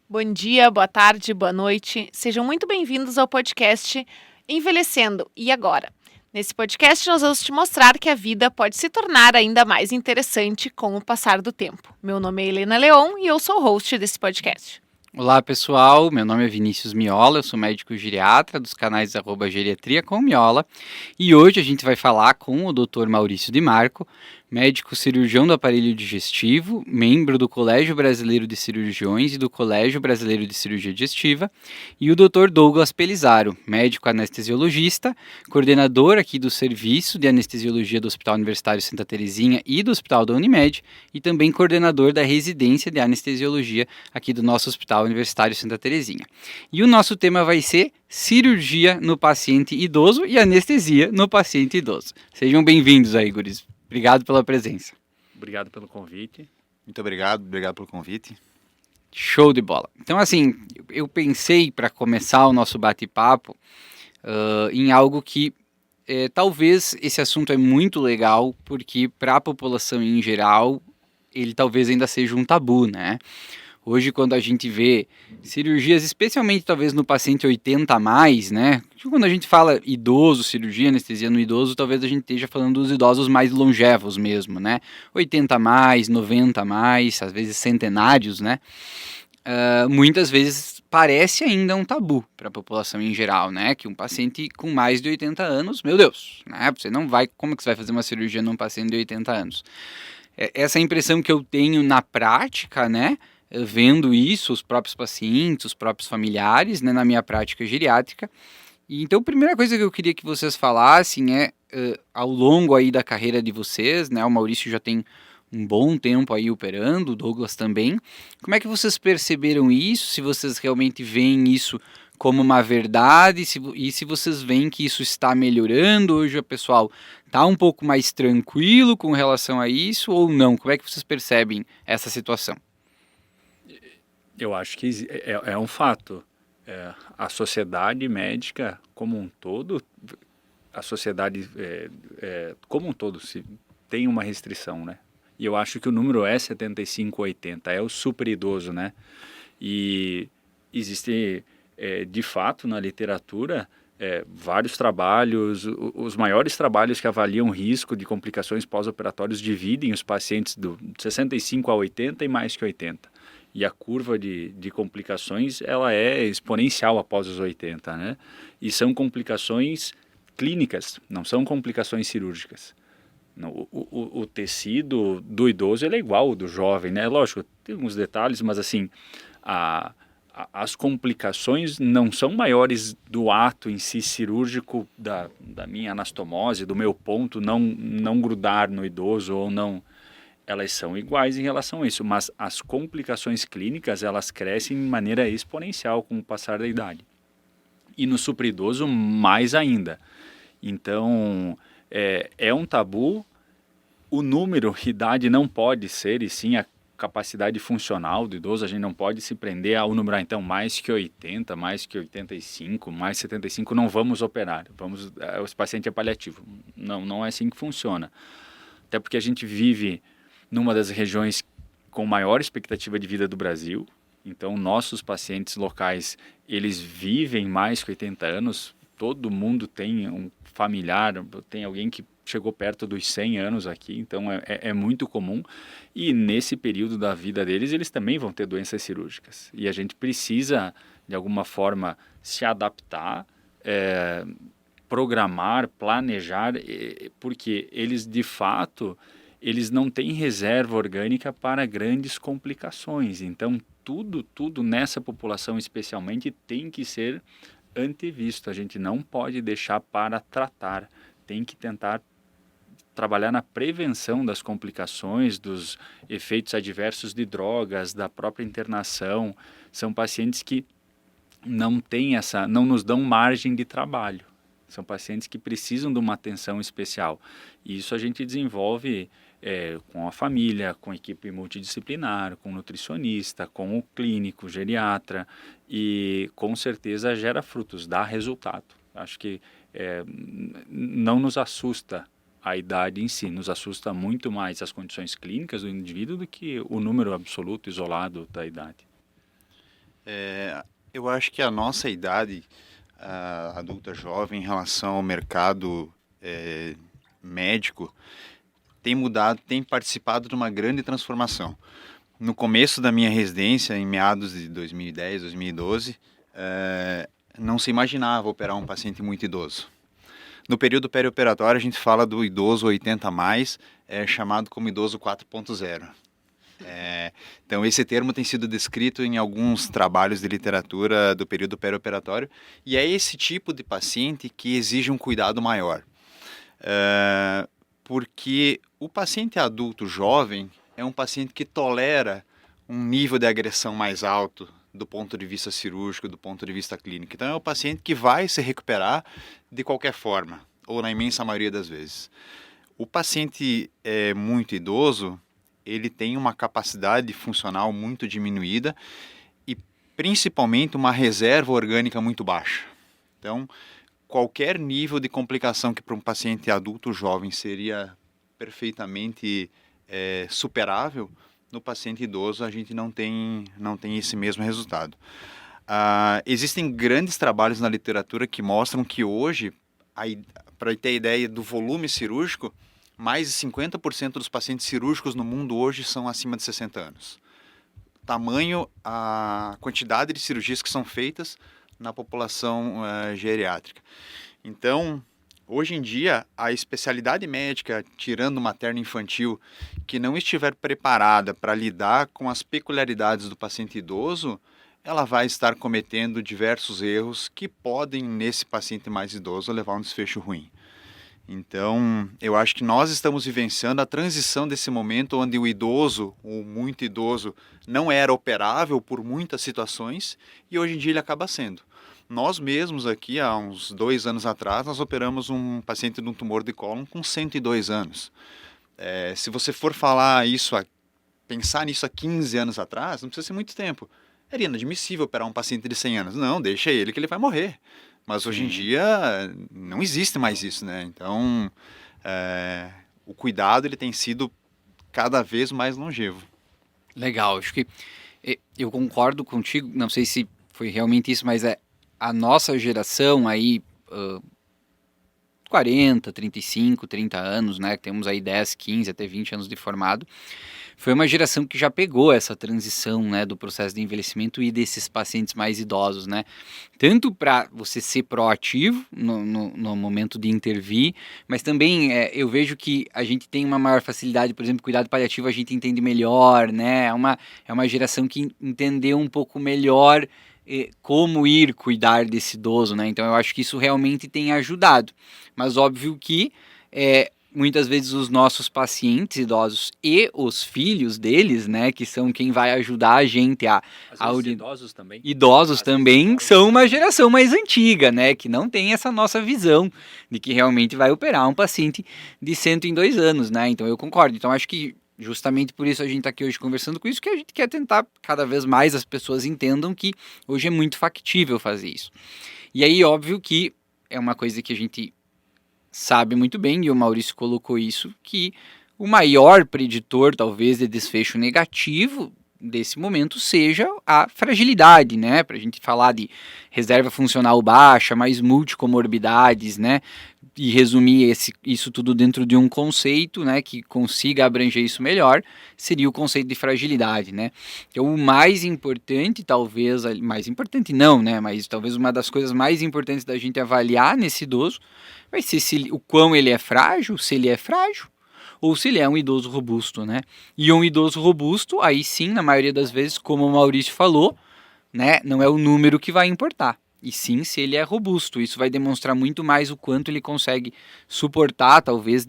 Bom dia, boa tarde, boa noite. Sejam muito bem-vindos ao podcast Envelhecendo e Agora. Nesse podcast, nós vamos te mostrar que a vida pode se tornar ainda mais interessante com o passar do tempo. Meu nome é Helena Leon e eu sou o host desse podcast. Olá pessoal, meu nome é Vinícius Miola, eu sou médico geriatra dos canais @geriatria com Miola e hoje a gente vai falar com o Dr. Maurício Di Marco, médico cirurgião do aparelho digestivo, membro do Colégio Brasileiro de Cirurgiões e do Colégio Brasileiro de Cirurgia Digestiva, e o Dr. Douglas Pelizaro, médico anestesiologista, coordenador aqui do Serviço de Anestesiologia do Hospital Universitário Santa Terezinha e do Hospital da Unimed, e também coordenador da residência de anestesiologia aqui do nosso Hospital Universitário Santa Terezinha. E o nosso tema vai ser cirurgia no paciente idoso e anestesia no paciente idoso. Sejam bem-vindos aí, guris. Obrigado pela presença. Obrigado pelo convite. Muito obrigado pelo convite. Show de bola. Então, assim, eu pensei para começar o nosso bate-papo em algo que talvez esse assunto é muito legal, porque para a população em geral, ele talvez ainda seja um tabu, né? Hoje, quando a gente vê cirurgias, especialmente talvez no paciente 80 a mais, né? Quando a gente fala idoso, cirurgia, anestesia no idoso, talvez a gente esteja falando dos idosos mais longevos mesmo, né? 80 a mais, 90 a mais, às vezes centenários, né? Muitas vezes parece ainda um tabu para a população em geral, né? Que um paciente com mais de 80 anos, meu Deus, né? Você não vai, como que você vai fazer uma cirurgia num paciente de 80 anos? Essa é a impressão que eu tenho na prática, né? Vendo isso, os próprios pacientes, os próprios familiares, né, na minha prática geriátrica. E então, a primeira coisa que eu queria que vocês falassem é, ao longo aí da carreira de vocês, né, o Maurício já tem um bom tempo aí operando, o Douglas também, como é que vocês perceberam isso, se vocês realmente veem isso como uma verdade, e se vocês veem que isso está melhorando, hoje o pessoal está um pouco mais tranquilo com relação a isso ou não? Como é que vocês percebem essa situação? Eu acho que é um fato. A sociedade médica como um todo, a sociedade como um todo tem uma restrição, né? E eu acho que o número é 75, 80, é o super idoso, né? E existe, de fato, na literatura, vários trabalhos, os maiores trabalhos que avaliam risco de complicações pós-operatórias dividem os pacientes do 65 a 80 e mais que 80. E a curva de complicações, ela é exponencial após os 80, né? E são complicações clínicas, não são complicações cirúrgicas. O tecido do idoso ele é igual ao do jovem, né? Lógico, tem alguns detalhes, mas assim, as complicações não são maiores do ato em si cirúrgico, da minha anastomose, do meu ponto não grudar no idoso ou não. Elas são iguais em relação a isso, mas as complicações clínicas, elas crescem de maneira exponencial com o passar da idade. E no superidoso, mais ainda. Então, é um tabu, o número, idade não pode ser, e sim a capacidade funcional do idoso, a gente não pode se prender ao número, então, mais que 80, mais que 85, mais 75, não vamos operar, esse paciente é paliativo. Não é assim que funciona. Até porque a gente vive numa das regiões com maior expectativa de vida do Brasil. Então, nossos pacientes locais, eles vivem mais que 80 anos. Todo mundo tem um familiar, tem alguém que chegou perto dos 100 anos aqui. Então, é muito comum. E nesse período da vida deles, eles também vão ter doenças cirúrgicas. E a gente precisa, de alguma forma, se adaptar, programar, planejar, porque eles, de fato, eles não têm reserva orgânica para grandes complicações. Então, tudo nessa população especialmente tem que ser antevisto. A gente não pode deixar para tratar. Tem que tentar trabalhar na prevenção das complicações, dos efeitos adversos de drogas, da própria internação. São pacientes que não nos dão margem de trabalho. São pacientes que precisam de uma atenção especial. E isso a gente desenvolve com a família, com a equipe multidisciplinar, com o nutricionista, com o clínico, geriatra, e com certeza gera frutos, dá resultado. Acho que não nos assusta a idade em si, nos assusta muito mais as condições clínicas do indivíduo do que o número absoluto isolado da idade. Eu acho que a nossa idade, a adulta jovem, em relação ao mercado médico, tem mudado, tem participado de uma grande transformação. No começo da minha residência, em meados de 2010, 2012, não se imaginava operar um paciente muito idoso. No período perioperatório, a gente fala do idoso 80 a mais, chamado como idoso 4.0. Então, esse termo tem sido descrito em alguns trabalhos de literatura do período perioperatório, e é esse tipo de paciente que exige um cuidado maior. Porque o paciente adulto jovem é um paciente que tolera um nível de agressão mais alto do ponto de vista cirúrgico, do ponto de vista clínico. Então é o paciente que vai se recuperar de qualquer forma, ou na imensa maioria das vezes. O paciente muito idoso, ele tem uma capacidade funcional muito diminuída e principalmente uma reserva orgânica muito baixa. Então, qualquer nível de complicação que para um paciente adulto jovem seria perfeitamente superável, no paciente idoso a gente não tem esse mesmo resultado. Existem grandes trabalhos na literatura que mostram que hoje, para ter ideia do volume cirúrgico, mais de 50% dos pacientes cirúrgicos no mundo hoje são acima de 60 anos. Tamanho, a quantidade de cirurgias que são feitas na população geriátrica. Então, hoje em dia, a especialidade médica, tirando materno infantil, que não estiver preparada para lidar com as peculiaridades do paciente idoso, ela vai estar cometendo diversos erros que podem, nesse paciente mais idoso, levar a um desfecho ruim. Então, eu acho que nós estamos vivenciando a transição desse momento onde o idoso, o muito idoso, não era operável por muitas situações e hoje em dia ele acaba sendo. Nós mesmos aqui, há uns 2 anos atrás, nós operamos um paciente de um tumor de cólon com 102 anos. Se você for pensar nisso há 15 anos atrás, não precisa ser muito tempo. Era inadmissível operar um paciente de 100 anos. Não, deixa ele que ele vai morrer. Mas hoje em dia não existe mais isso, né? Então, o cuidado ele tem sido cada vez mais longevo. Legal, acho que eu concordo contigo, não sei se foi realmente isso, mas a nossa geração aí, 40, 35, 30 anos, né, que temos aí 10, 15, até 20 anos de formado, foi uma geração que já pegou essa transição, né, do processo de envelhecimento e desses pacientes mais idosos, né, tanto para você ser proativo no momento de intervir, mas também eu vejo que a gente tem uma maior facilidade, por exemplo, cuidado paliativo a gente entende melhor, né, é uma geração que entendeu um pouco melhor como ir cuidar desse idoso, né? Então eu acho que isso realmente tem ajudado. Mas óbvio que muitas vezes os nossos pacientes idosos e os filhos deles, né, que são quem vai ajudar a gente idosos também. Idosos também são uma geração mais antiga, né, que não tem essa nossa visão de que realmente vai operar um paciente de 102 anos, né? Então eu concordo. Então acho que justamente por isso a gente está aqui hoje conversando com isso, que a gente quer tentar cada vez mais as pessoas entendam que hoje é muito factível fazer isso. E aí, óbvio que é uma coisa que a gente sabe muito bem, e o Maurício colocou isso, que o maior preditor, talvez, de desfecho negativo desse momento seja a fragilidade, né? Para a gente falar de reserva funcional baixa, mais multicomorbidades, né? E resumir isso tudo dentro de um conceito, né, que consiga abranger isso melhor, seria o conceito de fragilidade, né? Então, o mais importante, talvez, mais importante não, né, mas talvez uma das coisas mais importantes da gente avaliar nesse idoso vai ser o quão ele é frágil, se ele é frágil, ou se ele é um idoso robusto, né? E um idoso robusto, aí sim, na maioria das vezes, como o Maurício falou, né, não é o número que vai importar. E sim, se ele é robusto, isso vai demonstrar muito mais o quanto ele consegue suportar, talvez,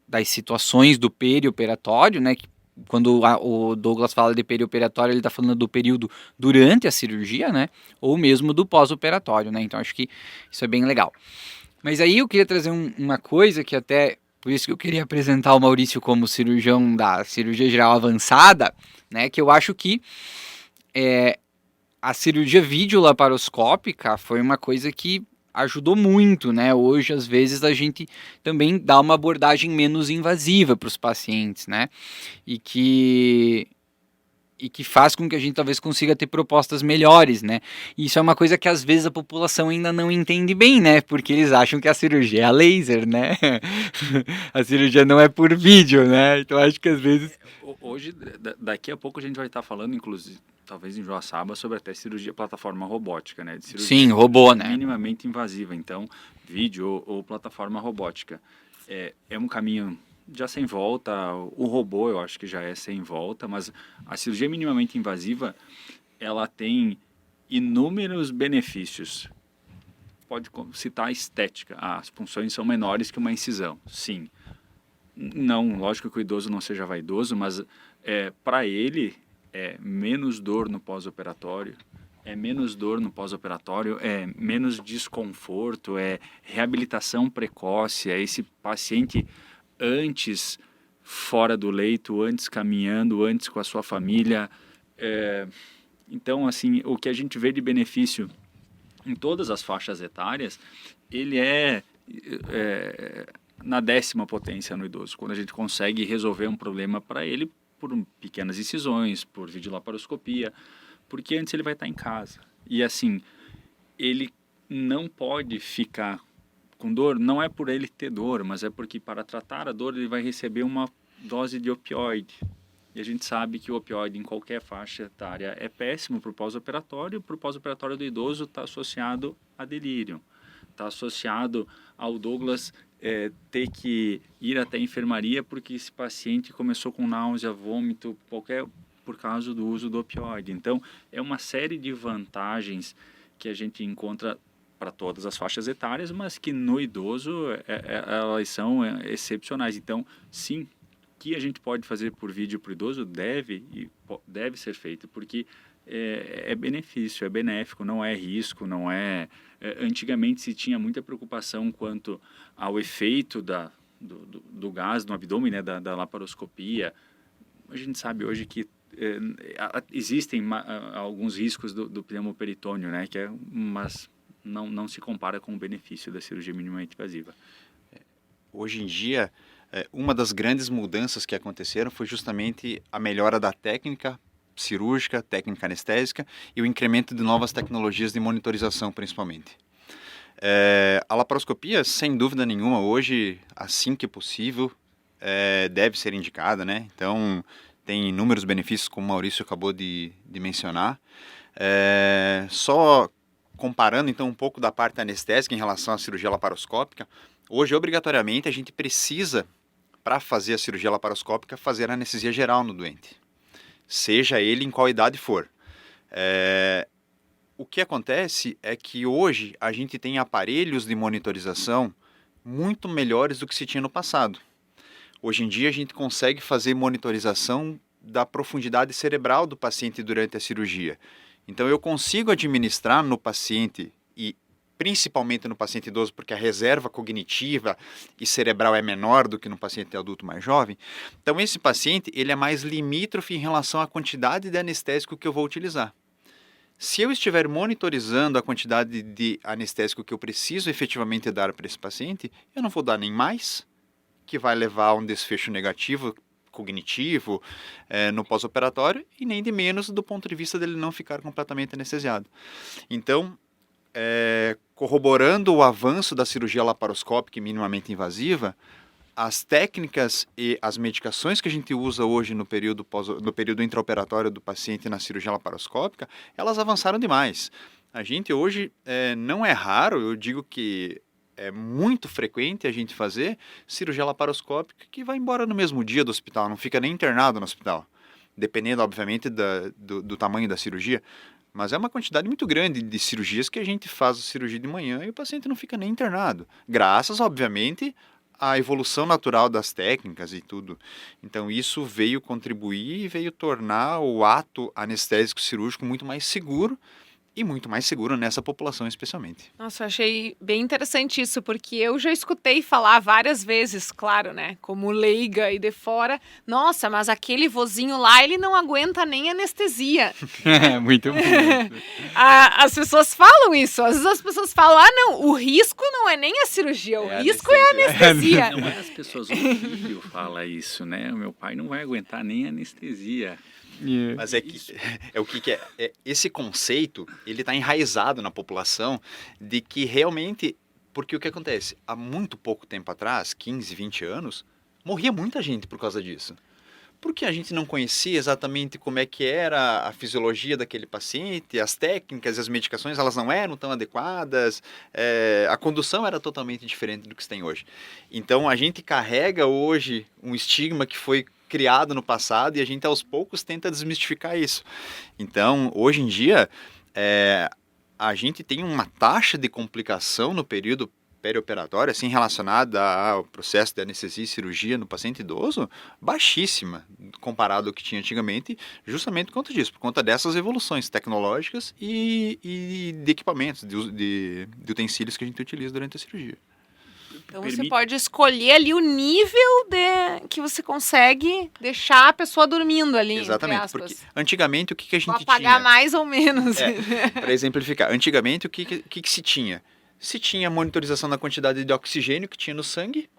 das situações do perioperatório, né? Quando o Douglas fala de perioperatório, ele está falando do período durante a cirurgia, né? Ou mesmo do pós-operatório, né? Então, acho que isso é bem legal. Mas aí eu queria trazer uma coisa que até, por isso que eu queria apresentar o Maurício como cirurgião da cirurgia geral avançada, né? Que eu acho que a cirurgia videolaparoscópica foi uma coisa que ajudou muito, né? Hoje, às vezes, a gente também dá uma abordagem menos invasiva para os pacientes, né? E que e que faz com que a gente talvez consiga ter propostas melhores, né? E isso é uma coisa que às vezes a população ainda não entende bem, né? Porque eles acham que a cirurgia é a laser, né? A cirurgia não é por vídeo, né? Então acho que às vezes... Hoje, daqui a pouco a gente vai estar falando, inclusive, talvez em Joaçaba, sobre até cirurgia plataforma robótica, né? De cirurgia Sim, robô, né? Minimamente invasiva, então vídeo ou plataforma robótica. É um caminho já sem volta, o robô eu acho que já é sem volta, mas a cirurgia minimamente invasiva, ela tem inúmeros benefícios. Pode citar a estética, as punções são menores que uma incisão, sim. Não, lógico que o idoso não seja vaidoso, mas para ele é menos dor no pós-operatório, é menos desconforto, é reabilitação precoce, é esse paciente antes fora do leito, antes caminhando, antes com a sua família. Então, assim, o que a gente vê de benefício em todas as faixas etárias, ele é na 10ª potência no idoso, quando a gente consegue resolver um problema para ele por pequenas incisões, por videolaparoscopia, porque antes ele vai estar em casa. E assim, ele não pode ficar com dor, não é por ele ter dor, mas é porque para tratar a dor ele vai receber uma dose de opioide. E a gente sabe que o opioide em qualquer faixa etária é péssimo para o pós-operatório. Para o pós-operatório do idoso está associado a delírio, está associado ao Douglas ter que ir até a enfermaria porque esse paciente começou com náusea, vômito, por causa do uso do opioide. Então, é uma série de vantagens que a gente encontra para todas as faixas etárias, mas que no idoso elas são excepcionais. Então, sim, que a gente pode fazer por vídeo para o idoso deve ser feito, porque é benefício, é benéfico, não é risco, não é... Antigamente se tinha muita preocupação quanto ao efeito do gás no abdômen, né, da laparoscopia. A gente sabe hoje que existem alguns riscos do pneumoperitônio, né, mas não se compara com o benefício da cirurgia minimamente invasiva. Hoje em dia, uma das grandes mudanças que aconteceram foi justamente a melhora da técnica cirúrgica, técnica anestésica e o incremento de novas tecnologias de monitorização, principalmente. A laparoscopia, sem dúvida nenhuma, hoje, assim que possível, deve ser indicada, né? Então, tem inúmeros benefícios, como o Maurício acabou de mencionar. Só comparando, então, um pouco da parte anestésica em relação à cirurgia laparoscópica, hoje, obrigatoriamente, a gente precisa, para fazer a cirurgia laparoscópica, fazer a anestesia geral no doente, seja ele em qual idade for. O que acontece é que hoje a gente tem aparelhos de monitorização muito melhores do que se tinha no passado. Hoje em dia a gente consegue fazer monitorização da profundidade cerebral do paciente durante a cirurgia. Então eu consigo administrar no paciente, e principalmente no paciente idoso, porque a reserva cognitiva e cerebral é menor do que no paciente adulto mais jovem. Então esse paciente ele é mais limítrofe em relação à quantidade de anestésico que eu vou utilizar. Se eu estiver monitorizando a quantidade de anestésico que eu preciso efetivamente dar para esse paciente, eu não vou dar nem mais, que vai levar a um desfecho negativo cognitivo no pós-operatório, e nem de menos do ponto de vista dele não ficar completamente anestesiado. Então, corroborando o avanço da cirurgia laparoscópica e minimamente invasiva, as técnicas e as medicações que a gente usa hoje no período intraoperatório do paciente na cirurgia laparoscópica, elas avançaram demais. A gente hoje, não é raro, eu digo que é muito frequente a gente fazer cirurgia laparoscópica que vai embora no mesmo dia do hospital, não fica nem internado no hospital, dependendo, obviamente, do tamanho da cirurgia. Mas é uma quantidade muito grande de cirurgias que a gente faz a cirurgia de manhã e o paciente não fica nem internado. Graças, obviamente, à evolução natural das técnicas e tudo. Então isso veio contribuir e veio tornar o ato anestésico cirúrgico muito mais seguro, e muito mais seguro nessa população especialmente. Nossa, eu achei bem interessante isso, porque eu já escutei falar várias vezes, claro, né, como leiga e de fora, nossa, mas aquele vozinho lá, ele não aguenta nem anestesia. Muito bom. As pessoas falam isso, às vezes as pessoas falam, não, o risco não é nem a cirurgia, o risco é a anestesia. Não é as pessoas, o filho fala isso, né, o meu pai não vai aguentar nem anestesia. Mas é que o que é esse conceito, ele está enraizado na população de que realmente, porque o que acontece? Há muito pouco tempo atrás, 15, 20 anos, morria muita gente por causa disso. Porque a gente não conhecia exatamente como é que era a fisiologia daquele paciente, as técnicas e as medicações, elas não eram tão adequadas, a condução era totalmente diferente do que se tem hoje. Então a gente carrega hoje um estigma que foi criado no passado e a gente aos poucos tenta desmistificar isso. Então, hoje em dia, a gente tem uma taxa de complicação no período perioperatória, assim, relacionada ao processo de anestesia e cirurgia no paciente idoso, baixíssima, comparado ao que tinha antigamente, justamente por conta disso, por conta dessas evoluções tecnológicas e de equipamentos, de utensílios que a gente utiliza durante a cirurgia. Então você pode escolher ali o nível que você consegue deixar a pessoa dormindo ali. Exatamente, porque antigamente o que a gente tinha? Apagar mais ou menos. Para exemplificar, antigamente o que se tinha? Se tinha monitorização da quantidade de oxigênio que tinha no sangue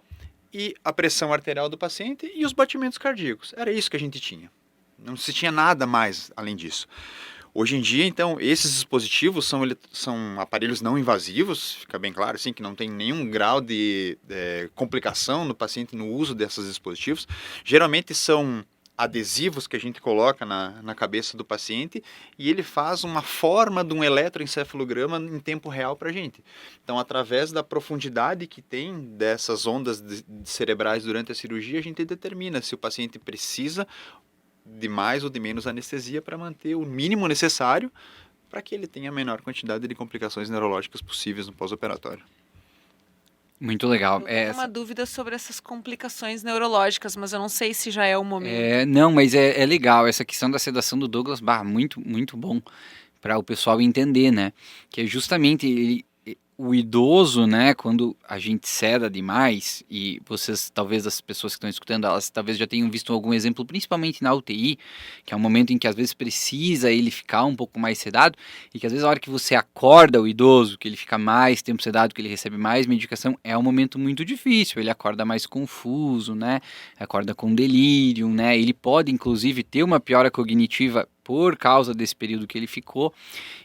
e a pressão arterial do paciente e os batimentos cardíacos. Era isso que a gente tinha. Não se tinha nada mais além disso. Hoje em dia, então, esses dispositivos são aparelhos não invasivos, fica bem claro, assim, que não tem nenhum grau de complicação no paciente no uso desses dispositivos. Geralmente são adesivos que a gente coloca na cabeça do paciente e ele faz uma forma de um eletroencefalograma em tempo real para a gente. Então, através da profundidade que tem dessas ondas cerebrais durante a cirurgia, a gente determina se o paciente precisa de mais ou de menos anestesia para manter o mínimo necessário para que ele tenha a menor quantidade de complicações neurológicas possíveis no pós-operatório. Muito legal. Eu tenho uma dúvida sobre essas complicações neurológicas, mas eu não sei se já é o momento. Não, mas é legal. Essa questão da sedação do Douglas, muito, muito bom para o pessoal entender, né? Que é justamente o idoso, né, quando a gente seda demais, e vocês, talvez as pessoas que estão escutando, elas talvez já tenham visto algum exemplo, principalmente na UTI, que é um momento em que às vezes precisa ele ficar um pouco mais sedado, e que às vezes a hora que você acorda o idoso, que ele fica mais tempo sedado, que ele recebe mais medicação, é um momento muito difícil, ele acorda mais confuso, né, acorda com delírio, né, ele pode inclusive ter uma piora cognitiva por causa desse período que ele ficou,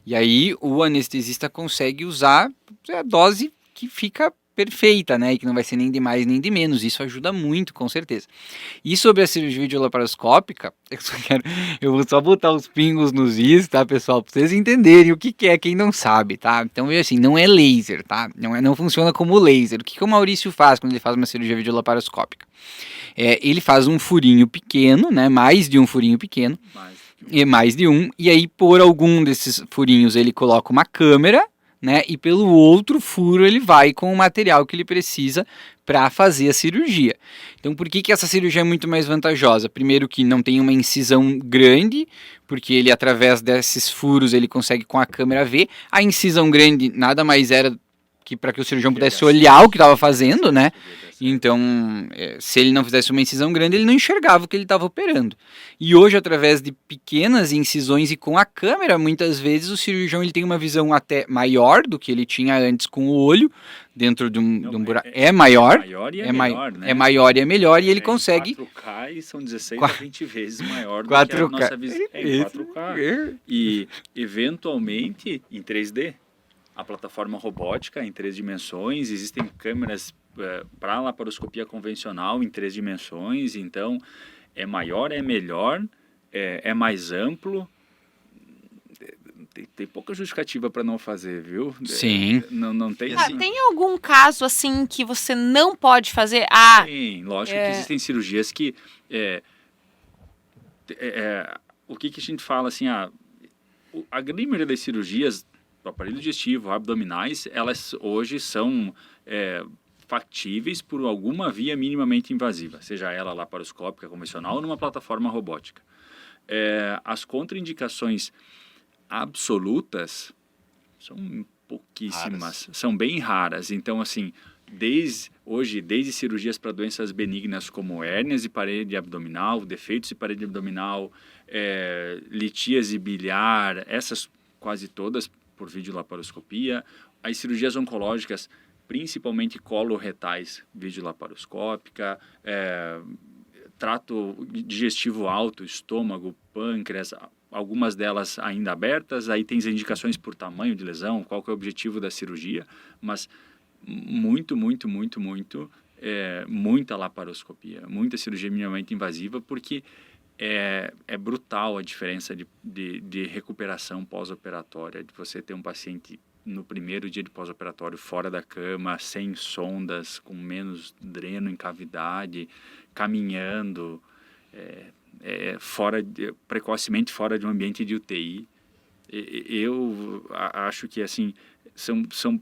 e aí o anestesista consegue usar a dose que fica perfeita, né, e que não vai ser nem de mais nem de menos, isso ajuda muito, com certeza. E sobre a cirurgia videolaparoscópica, eu vou só botar os pingos nos is, tá, pessoal, pra vocês entenderem o que é, quem não sabe, tá, então veja assim, não é laser, tá, não funciona como laser. O que o Maurício faz quando ele faz uma cirurgia videolaparoscópica? Ele faz um furinho pequeno, né, mais de um furinho pequeno, e aí por algum desses furinhos ele coloca uma câmera, né, e pelo outro furo ele vai com o material que ele precisa para fazer a cirurgia. Então por que essa cirurgia é muito mais vantajosa? Primeiro que não tem uma incisão grande, porque ele através desses furos ele consegue com a câmera ver. A incisão grande nada mais era que para que o cirurgião pudesse olhar o que estava fazendo, né? Então, se ele não fizesse uma incisão grande, ele não enxergava o que ele estava operando. E hoje, através de pequenas incisões e com a câmera, muitas vezes o cirurgião ele tem uma visão até maior do que ele tinha antes com o olho, dentro de um buraco. É maior. É melhor, né? É maior e é melhor, e ele consegue... 4K e são 16 a 20 vezes maior do que a nossa visão. Em 4K. E, eventualmente, em 3D. A plataforma robótica em 3 dimensões, existem câmeras para laparoscopia convencional em 3 dimensões, então é maior, é melhor, é mais amplo. Tem pouca justificativa para não fazer, viu? Sim. Não tem. Tem algum caso assim que você não pode fazer? Sim, lógico que existem cirurgias que o que a gente fala assim, a grande maioria das cirurgias do aparelho digestivo, abdominais, elas hoje são factíveis por alguma via minimamente invasiva, seja ela laparoscópica convencional ou numa plataforma robótica. As contraindicações absolutas são pouquíssimas, são bem raras. Então, assim, desde cirurgias para doenças benignas como hérnias de parede abdominal, defeitos de parede abdominal, litíase biliar, essas quase todas por videolaparoscopia, as cirurgias oncológicas, principalmente coloretais, videolaparoscópica, trato digestivo alto, estômago, pâncreas, algumas delas ainda abertas, aí tem as indicações por tamanho de lesão, qual que é o objetivo da cirurgia, mas muita laparoscopia, muita cirurgia minimamente invasiva, porque é brutal a diferença de recuperação pós-operatória, de você ter um paciente no primeiro dia de pós-operatório fora da cama, sem sondas, com menos dreno em cavidade, caminhando, precocemente fora de um ambiente de UTI. Eu acho que assim são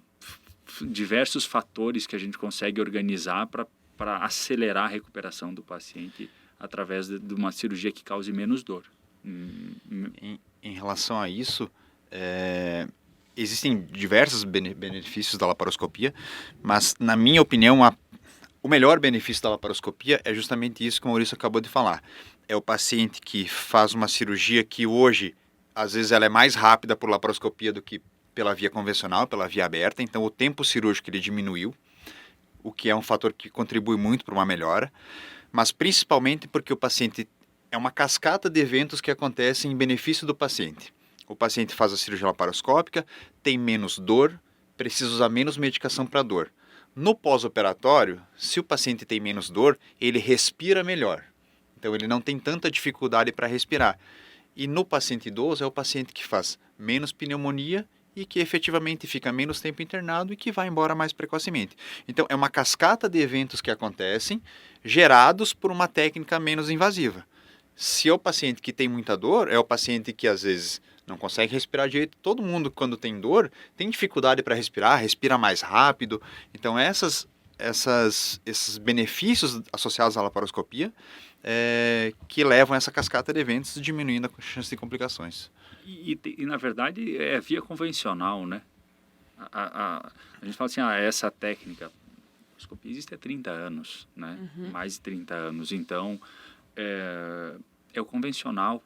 diversos fatores que a gente consegue organizar para acelerar a recuperação do paciente através de uma cirurgia que cause menos dor. Em relação a isso, existem diversos benefícios da laparoscopia, mas, na minha opinião, o melhor benefício da laparoscopia é justamente isso que o Maurício acabou de falar. É o paciente que faz uma cirurgia que hoje, às vezes, ela é mais rápida por laparoscopia do que pela via convencional, pela via aberta, então o tempo cirúrgico ele diminuiu, o que é um fator que contribui muito para uma melhora, mas principalmente porque o paciente é uma cascata de eventos que acontecem em benefício do paciente. O paciente faz a cirurgia laparoscópica, tem menos dor, precisa usar menos medicação para dor. No pós-operatório, se o paciente tem menos dor, ele respira melhor. Então ele não tem tanta dificuldade para respirar. E no paciente idoso é o paciente que faz menos pneumonia e que efetivamente fica menos tempo internado e que vai embora mais precocemente. Então é uma cascata de eventos que acontecem gerados por uma técnica menos invasiva. Se é o paciente que tem muita dor, é o paciente que às vezes não consegue respirar direito. Todo mundo, quando tem dor, tem dificuldade para respirar, respira mais rápido. Então, esses benefícios associados à laparoscopia que levam a essa cascata de eventos, diminuindo a chance de complicações. E na verdade, é via convencional, né? A gente fala assim, essa técnica, a laparoscopia existe há 30 anos, né? Mais de 30 anos. Então, é o convencional.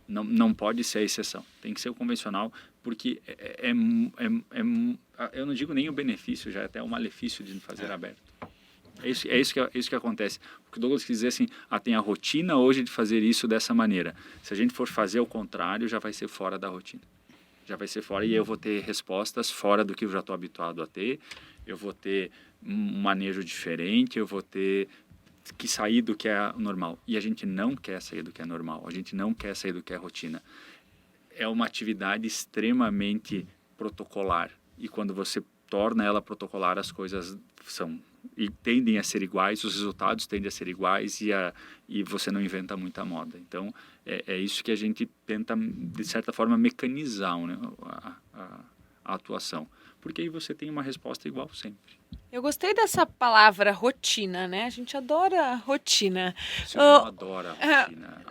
Não pode ser a exceção, tem que ser o convencional, porque eu não digo nem o benefício, já é até o malefício de fazer aberto. É isso que acontece. O que o Douglas quis dizer assim, tem a rotina hoje de fazer isso dessa maneira. Se a gente for fazer o contrário, já vai ser fora da rotina. Já vai ser fora e eu vou ter respostas fora do que eu já estou habituado a ter, eu vou ter um manejo diferente, eu vou ter que sair do que é normal. E a gente não quer sair do que é normal, a gente não quer sair do que é rotina. É uma atividade extremamente protocolar. E quando você torna ela protocolar, as coisas tendem a ser iguais, os resultados tendem a ser iguais e você não inventa muita moda. Então, é isso que a gente tenta, de certa forma, mecanizar, né, a atuação. Porque aí você tem uma resposta igual sempre. Eu gostei dessa palavra rotina, né? A gente adora rotina. Você não adora rotina.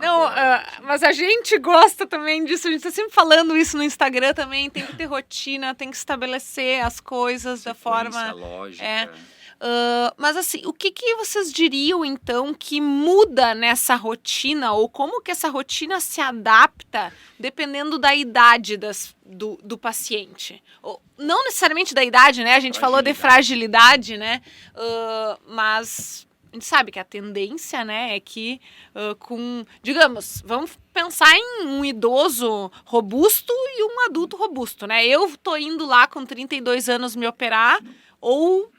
Mas a gente gosta também disso. A gente está sempre falando isso no Instagram também. Tem que ter rotina, tem que estabelecer as coisas da forma... lógica. Mas assim, o que vocês diriam então que muda nessa rotina ou como que essa rotina se adapta dependendo da idade do paciente? Não necessariamente da idade, né? A gente falou de fragilidade, né? Mas a gente sabe que a tendência, né, é que digamos, vamos pensar em um idoso robusto e um adulto robusto, né? Eu tô indo lá com 32 anos me operar ou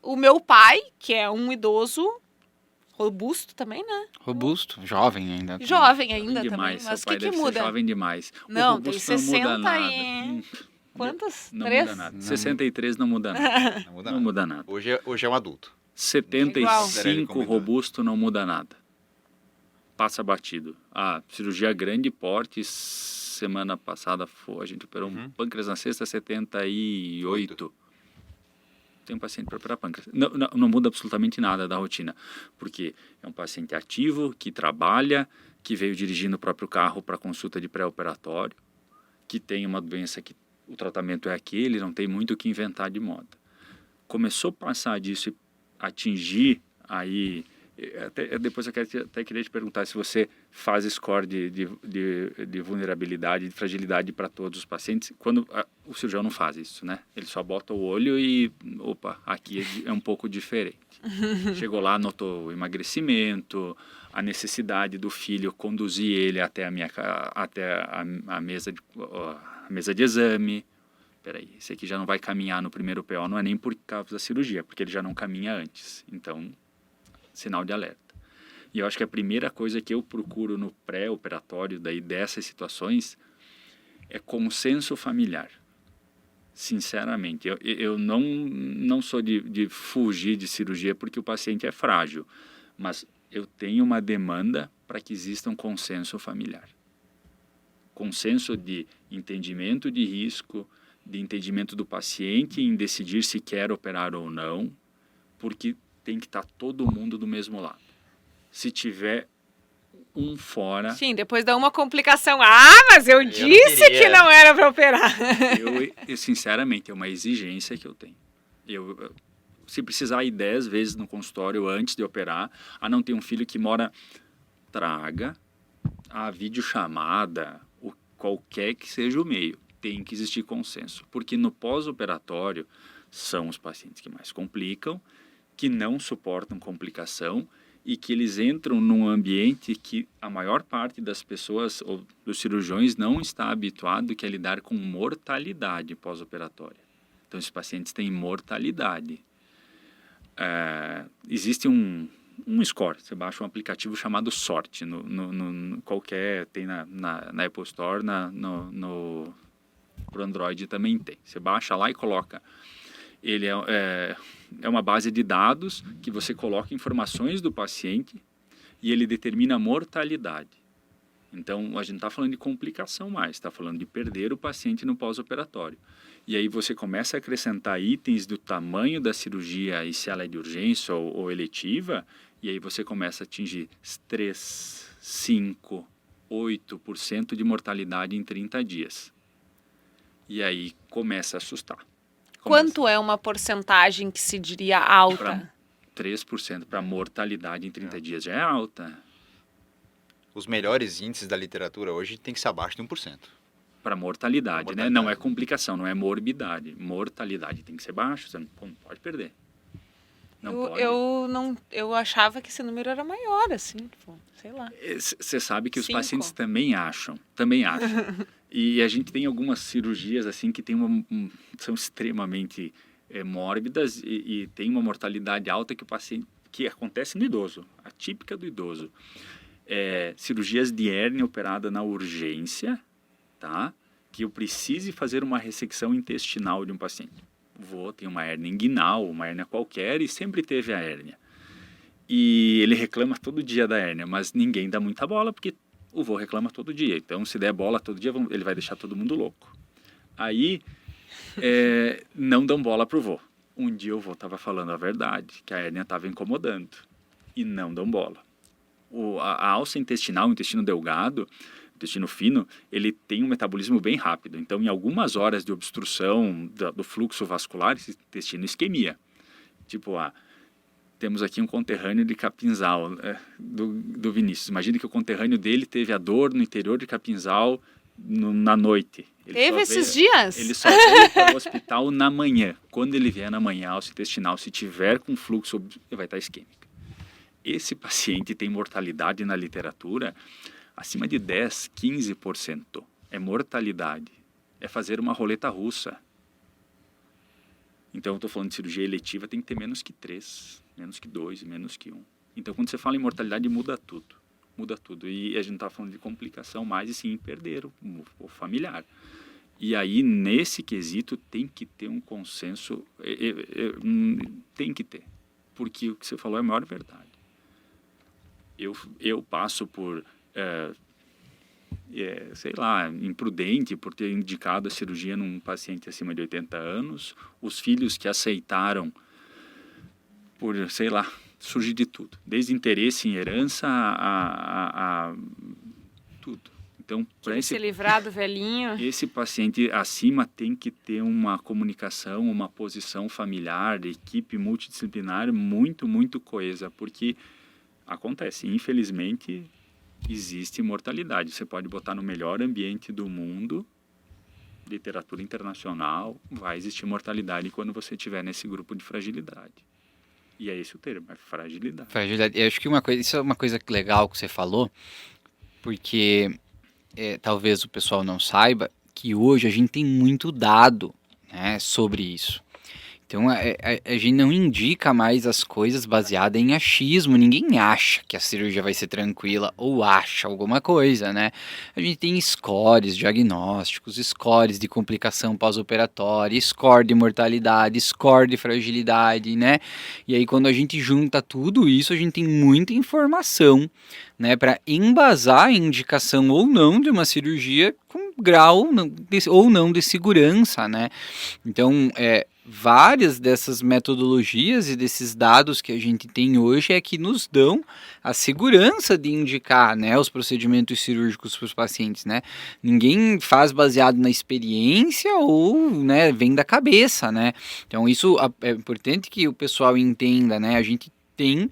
o meu pai, que é um idoso robusto também, né? Robusto, jovem ainda. Jovem ainda demais, também, mas o seu pai que deve muda? ser jovem demais. Não, tem 60 não muda nada. Quantos? Não 3? muda nada. 63 não muda nada. Não muda nada. Hoje é um adulto. 75 robusto não muda nada. Passa batido. Cirurgia grande porte, semana passada a gente operou um pâncreas na sexta, 78. Tem um paciente para operar pâncreas. Não muda absolutamente nada da rotina, porque é um paciente ativo, que trabalha, que veio dirigindo o próprio carro para consulta de pré-operatório, que tem uma doença que o tratamento é aquele, não tem muito o que inventar de moda. Começou a passar disso e atingir aí... Depois eu queria te perguntar se você faz score de vulnerabilidade, de fragilidade para todos os pacientes, quando o cirurgião não faz isso, né? Ele só bota o olho e, opa, aqui é um pouco diferente. Chegou lá, notou o emagrecimento, a necessidade do filho conduzir ele até a mesa de exame. Peraí, esse aqui já não vai caminhar no primeiro PO, não é nem por causa da cirurgia, porque ele já não caminha antes. Então, sinal de alerta. E eu acho que a primeira coisa que eu procuro no pré-operatório dessas situações é consenso familiar. Sinceramente, eu não sou de fugir de cirurgia porque o paciente é frágil, mas eu tenho uma demanda para que exista um consenso familiar. Consenso de entendimento de risco, de entendimento do paciente em decidir se quer operar ou não, porque tem que estar todo mundo do mesmo lado. Se tiver um fora... Sim, depois dá uma complicação. Mas eu disse que não era para operar. Eu, sinceramente, é uma exigência que eu tenho. Se precisar ir 10 vezes no consultório antes de operar, não ter um filho que mora, traga a videochamada, qualquer que seja o meio, tem que existir consenso. Porque no pós-operatório são os pacientes que mais complicam, que não suportam complicação e que eles entram num ambiente que a maior parte das pessoas ou dos cirurgiões não está habituado, que é lidar com mortalidade pós-operatória. Então, esses pacientes têm mortalidade. Existe um score, você baixa um aplicativo chamado Sorte, tem na Apple Store, pro Android também tem. Você baixa lá e coloca. Ele é uma base de dados que você coloca informações do paciente e ele determina a mortalidade. Então, a gente não está falando de complicação mais, está falando de perder o paciente no pós-operatório. E aí você começa a acrescentar itens do tamanho da cirurgia e se ela é de urgência ou eletiva, e aí você começa a atingir 3, 5, 8% de mortalidade em 30 dias. E aí começa a assustar. Quanto é uma porcentagem que se diria alta? 3% para mortalidade em 30 dias já é alta. Os melhores índices da literatura hoje tem que ser abaixo de 1%. Para mortalidade, né? Não é complicação, não é morbidade. Mortalidade tem que ser baixo, você não pode perder. Eu achava que esse número era maior, assim, sei lá. Você sabe que os 5. pacientes também acham. E a gente tem algumas cirurgias assim que são extremamente mórbidas e tem uma mortalidade alta que acontece no idoso, a típica do idoso. Cirurgias de hérnia operada na urgência, tá? Que eu precise fazer uma ressecção intestinal de um paciente. Tem uma hérnia inguinal, uma hérnia qualquer, e sempre teve a hérnia. E ele reclama todo dia da hérnia, mas ninguém dá muita bola, porque o vô reclama todo dia. Então, se der bola todo dia, ele vai deixar todo mundo louco. Aí, não dão bola pro vô. Um dia o vô estava falando a verdade, que a hérnia estava incomodando. E não dão bola. A alça intestinal, o intestino delgado, o intestino fino, ele tem um metabolismo bem rápido. Então, em algumas horas de obstrução do fluxo vascular, esse intestino isquemia. Tipo, temos aqui um conterrâneo de Capinzal, do Vinícius. Imagina que o conterrâneo dele teve a dor no interior de Capinzal na noite. Teve esses dias? Ele só veio para o hospital na manhã. Quando ele vier na manhã, a alça intestinal, se tiver com fluxo, ele vai estar isquêmico. Esse paciente tem mortalidade na literatura acima de 10, 15%. É mortalidade. É fazer uma roleta russa. Então, eu estou falando de cirurgia eletiva, tem que ter menos que 3, menos que 2, menos que 1. Então, quando você fala em mortalidade, muda tudo. Muda tudo. E a gente não está falando de complicação mais, e sim perder o familiar. E aí, nesse quesito, tem que ter um consenso. Tem que ter. Porque o que você falou é a maior verdade. Eu passo por, sei lá, imprudente por ter indicado a cirurgia num paciente acima de 80 anos. Os filhos que aceitaram por, sei lá, surge de tudo. Desde interesse em herança a tudo. Então, para se livrar do velhinho. Esse paciente acima tem que ter uma comunicação, uma posição familiar, equipe multidisciplinar muito, muito coesa, porque acontece, infelizmente, existe mortalidade. Você pode botar no melhor ambiente do mundo, literatura internacional, vai existir mortalidade quando você estiver nesse grupo de fragilidade. E é esse o termo, é fragilidade. Fragilidade. Eu acho que isso é uma coisa legal que você falou, porque talvez o pessoal não saiba que hoje a gente tem muito dado, né, sobre isso. Então a gente não indica mais as coisas baseadas em achismo. Ninguém acha que a cirurgia vai ser tranquila ou acha alguma coisa, né? A gente tem scores diagnósticos, scores de complicação pós-operatória, score de mortalidade, score de fragilidade, né? E aí quando a gente junta tudo isso, a gente tem muita informação, né, para embasar a indicação ou não de uma cirurgia com grau ou não de segurança, né? Então, várias dessas metodologias e desses dados que a gente tem hoje é que nos dão a segurança de indicar, né, os procedimentos cirúrgicos para os pacientes, né? Ninguém faz baseado na experiência ou, né, vem da cabeça, né? Então isso é importante que o pessoal entenda, né? A gente tem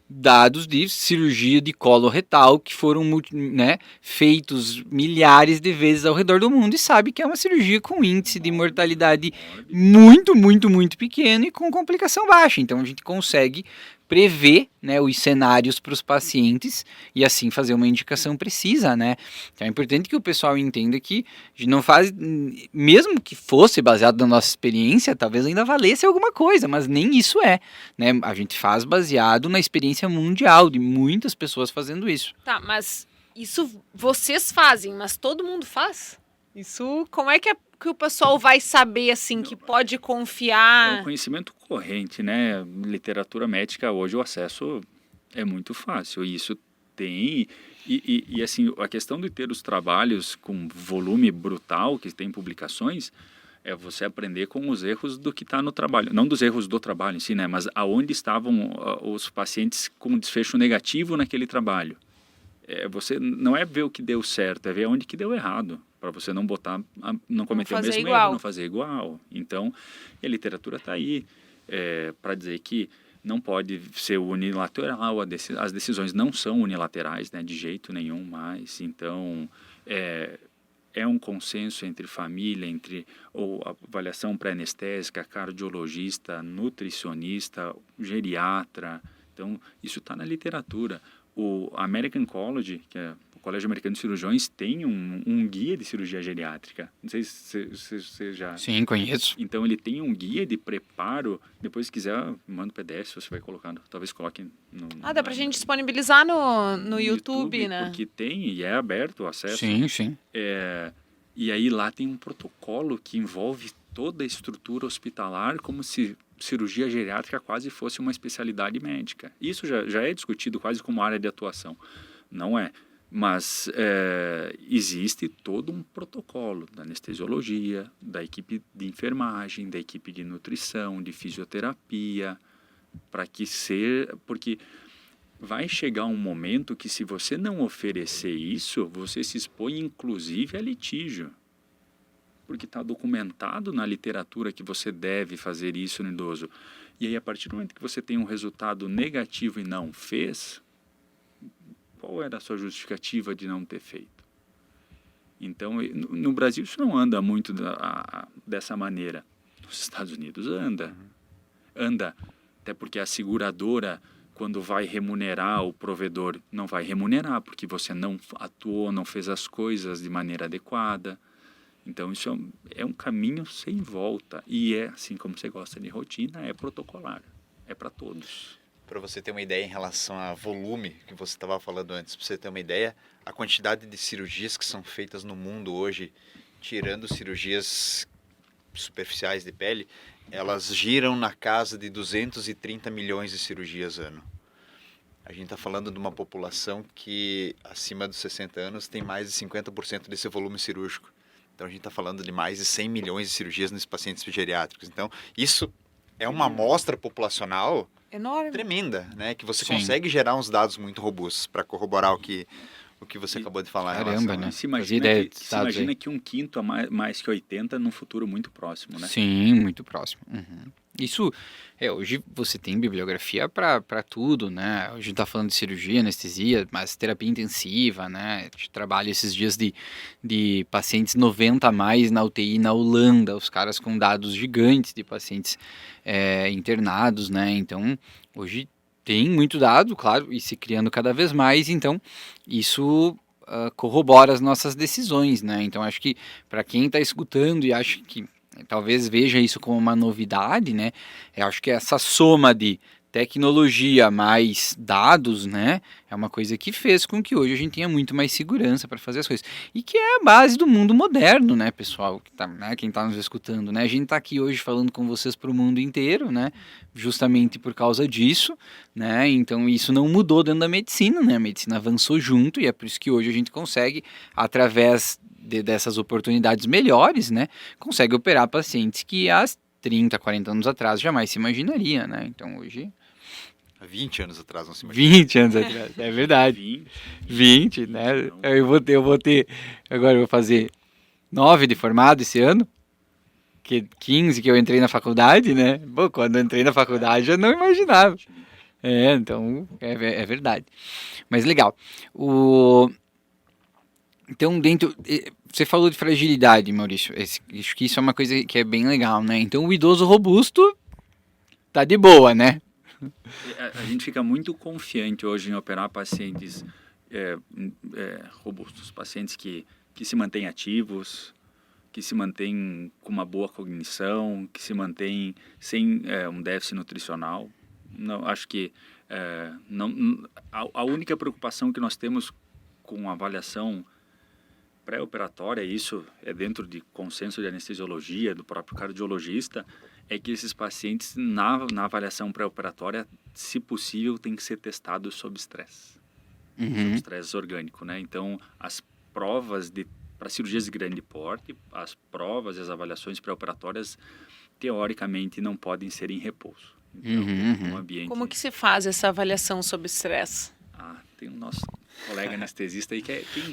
dados de cirurgia de colo retal que foram, né, feitos milhares de vezes ao redor do mundo e sabe que é uma cirurgia com índice de mortalidade muito, muito, muito pequeno e com complicação baixa. Então a gente consegue prever, né, os cenários para os pacientes e assim fazer uma indicação precisa, né? Então é importante que o pessoal entenda que a gente não faz, mesmo que fosse baseado na nossa experiência, talvez ainda valesse alguma coisa, mas nem isso né? A gente faz baseado na experiência mundial de muitas pessoas fazendo isso. Tá, mas isso vocês fazem, mas todo mundo faz? Isso, como é que o pessoal vai saber, assim, que pode É confiar? um conhecimento corrente, né? Literatura médica, hoje o acesso é muito fácil. E isso tem... E assim, a questão de ter os trabalhos com volume brutal, que tem publicações, é você aprender com os erros do que está no trabalho. Não dos erros do trabalho em si, né? Mas aonde estavam os pacientes com desfecho negativo naquele trabalho. Você não é ver o que deu certo, é ver onde que deu errado, para você não botar, não cometer o mesmo erro, não fazer igual. Então, a literatura está aí para dizer que não pode ser unilateral, as decisões não são unilaterais, né, de jeito nenhum mais. Então, é um consenso entre família, entre avaliação pré-anestésica, cardiologista, nutricionista, geriatra. Então, isso está na literatura. O American College, que é o Colégio Americano de Cirurgiões, tem um guia de cirurgia geriátrica. Não sei se você já... Sim, conheço. Então, ele tem um guia de preparo. Depois, se quiser, manda o PDF, você vai colocando. Talvez coloque no... Dá pra gente disponibilizar no YouTube, né? Porque tem e é aberto o acesso. Sim, sim. E aí lá tem um protocolo que envolve toda a estrutura hospitalar, como se cirurgia geriátrica quase fosse uma especialidade médica. Isso já é discutido quase como área de atuação. Não é. Mas existe todo um protocolo da anestesiologia, da equipe de enfermagem, da equipe de nutrição, de fisioterapia, porque vai chegar um momento que, se você não oferecer isso, você se expõe inclusive a litígio. Porque está documentado na literatura que você deve fazer isso no idoso. E aí, a partir do momento que você tem um resultado negativo e não fez, qual era a sua justificativa de não ter feito? Então, no Brasil isso não anda muito dessa maneira. Nos Estados Unidos anda. Anda, até porque a seguradora, quando vai remunerar o provedor, não vai remunerar, porque você não atuou, não fez as coisas de maneira adequada. Então, isso é um caminho sem volta. E assim como você gosta de rotina, é protocolar. É para todos. Para você ter uma ideia em relação a volume, que você estava falando antes, para você ter uma ideia, a quantidade de cirurgias que são feitas no mundo hoje, tirando cirurgias superficiais de pele, elas giram na casa de 230 milhões de cirurgias ano. A gente está falando de uma população que, acima dos 60 anos, tem mais de 50% desse volume cirúrgico. Então, a gente está falando de mais de 100 milhões de cirurgias nesses pacientes geriátricos. Então, isso é uma amostra populacional enorme, tremenda, né? Que você Sim. consegue gerar uns dados muito robustos para corroborar o que você acabou de falar. Caramba, né? Se imagina que um quinto a mais que 80 num futuro muito próximo, né? Sim, muito próximo. Uhum. Isso, hoje você tem bibliografia para tudo, né? Hoje a gente tá falando de cirurgia, anestesia, mas terapia intensiva, né? A gente trabalha esses dias de pacientes 90 a mais na UTI na Holanda, os caras com dados gigantes de pacientes internados, né? Então, hoje tem muito dado, claro, e se criando cada vez mais, então isso corrobora as nossas decisões, né? Então, acho que para quem está escutando e acha que talvez veja isso como uma novidade, né? Eu acho que essa soma de tecnologia mais dados, né, é uma coisa que fez com que hoje a gente tenha muito mais segurança para fazer as coisas. E que é a base do mundo moderno, né, pessoal? Que tá, né, quem está nos escutando, né? A gente está aqui hoje falando com vocês para o mundo inteiro, né? Justamente por causa disso, né? Então isso não mudou dentro da medicina, né? A medicina avançou junto e é por isso que hoje a gente consegue, através dessas oportunidades melhores, né, consegue operar pacientes que há 30, 40 anos atrás jamais se imaginaria, né? Então hoje... Há 20 anos atrás não se imagina. 20 anos atrás, é verdade. 20, né? Eu vou ter, agora eu vou fazer 9 de formado esse ano, que 15 que eu entrei na faculdade, né? Pô, quando eu entrei na faculdade eu não imaginava. Então é verdade. Mas legal. Então, você falou de fragilidade, Maurício. Acho que isso é uma coisa que é bem legal, né? Então, o idoso robusto tá de boa, né? A gente fica muito confiante hoje em operar pacientes robustos, pacientes que se mantêm ativos, que se mantêm com uma boa cognição, que se mantêm sem um déficit nutricional. Não, acho que a única preocupação que nós temos com a avaliação pré-operatória, isso é dentro de consenso de anestesiologia, do próprio cardiologista, é que esses pacientes, na avaliação pré-operatória, se possível, tem que ser testados sob estresse. Sob estresse orgânico, né? Então, as provas para cirurgias de grande porte, as provas e as avaliações pré-operatórias, teoricamente, não podem ser em repouso. Então, um ambiente... Como que se faz essa avaliação sob estresse? Tem o nosso colega anestesista aí,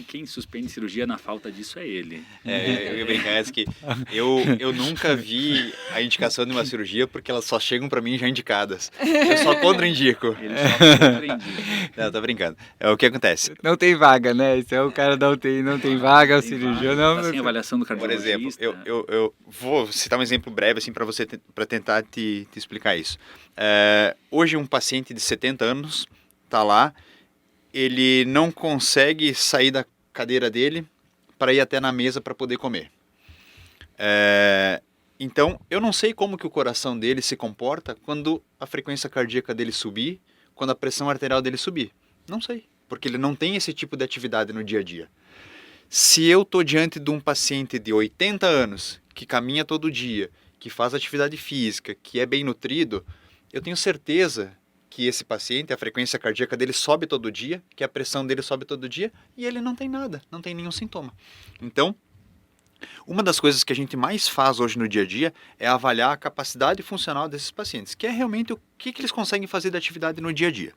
quem suspende cirurgia na falta disso é ele. Eu ia brincar que eu nunca vi a indicação de uma cirurgia porque elas só chegam para mim já indicadas. Eu só contraindico. Ele só contraindica. Não, tô brincando. É o que acontece. Não tem vaga, né? Esse é o cara da UTI, não tem vaga, o cirurgião não... Sem avaliação do Por cardiologista. exemplo, eu vou citar um exemplo breve assim, para tentar te explicar isso. Hoje um paciente de 70 anos está lá, ele não consegue sair da cadeira dele para ir até na mesa para poder comer. Então, eu não sei como que o coração dele se comporta quando a frequência cardíaca dele subir, quando a pressão arterial dele subir. Não sei, porque ele não tem esse tipo de atividade no dia a dia. Se eu estou diante de um paciente de 80 anos, que caminha todo dia, que faz atividade física, que é bem nutrido, eu tenho certeza que esse paciente, a frequência cardíaca dele sobe todo dia, que a pressão dele sobe todo dia, e ele não tem nada, não tem nenhum sintoma. Então, uma das coisas que a gente mais faz hoje no dia a dia é avaliar a capacidade funcional desses pacientes, que é realmente o que eles conseguem fazer de atividade no dia a dia,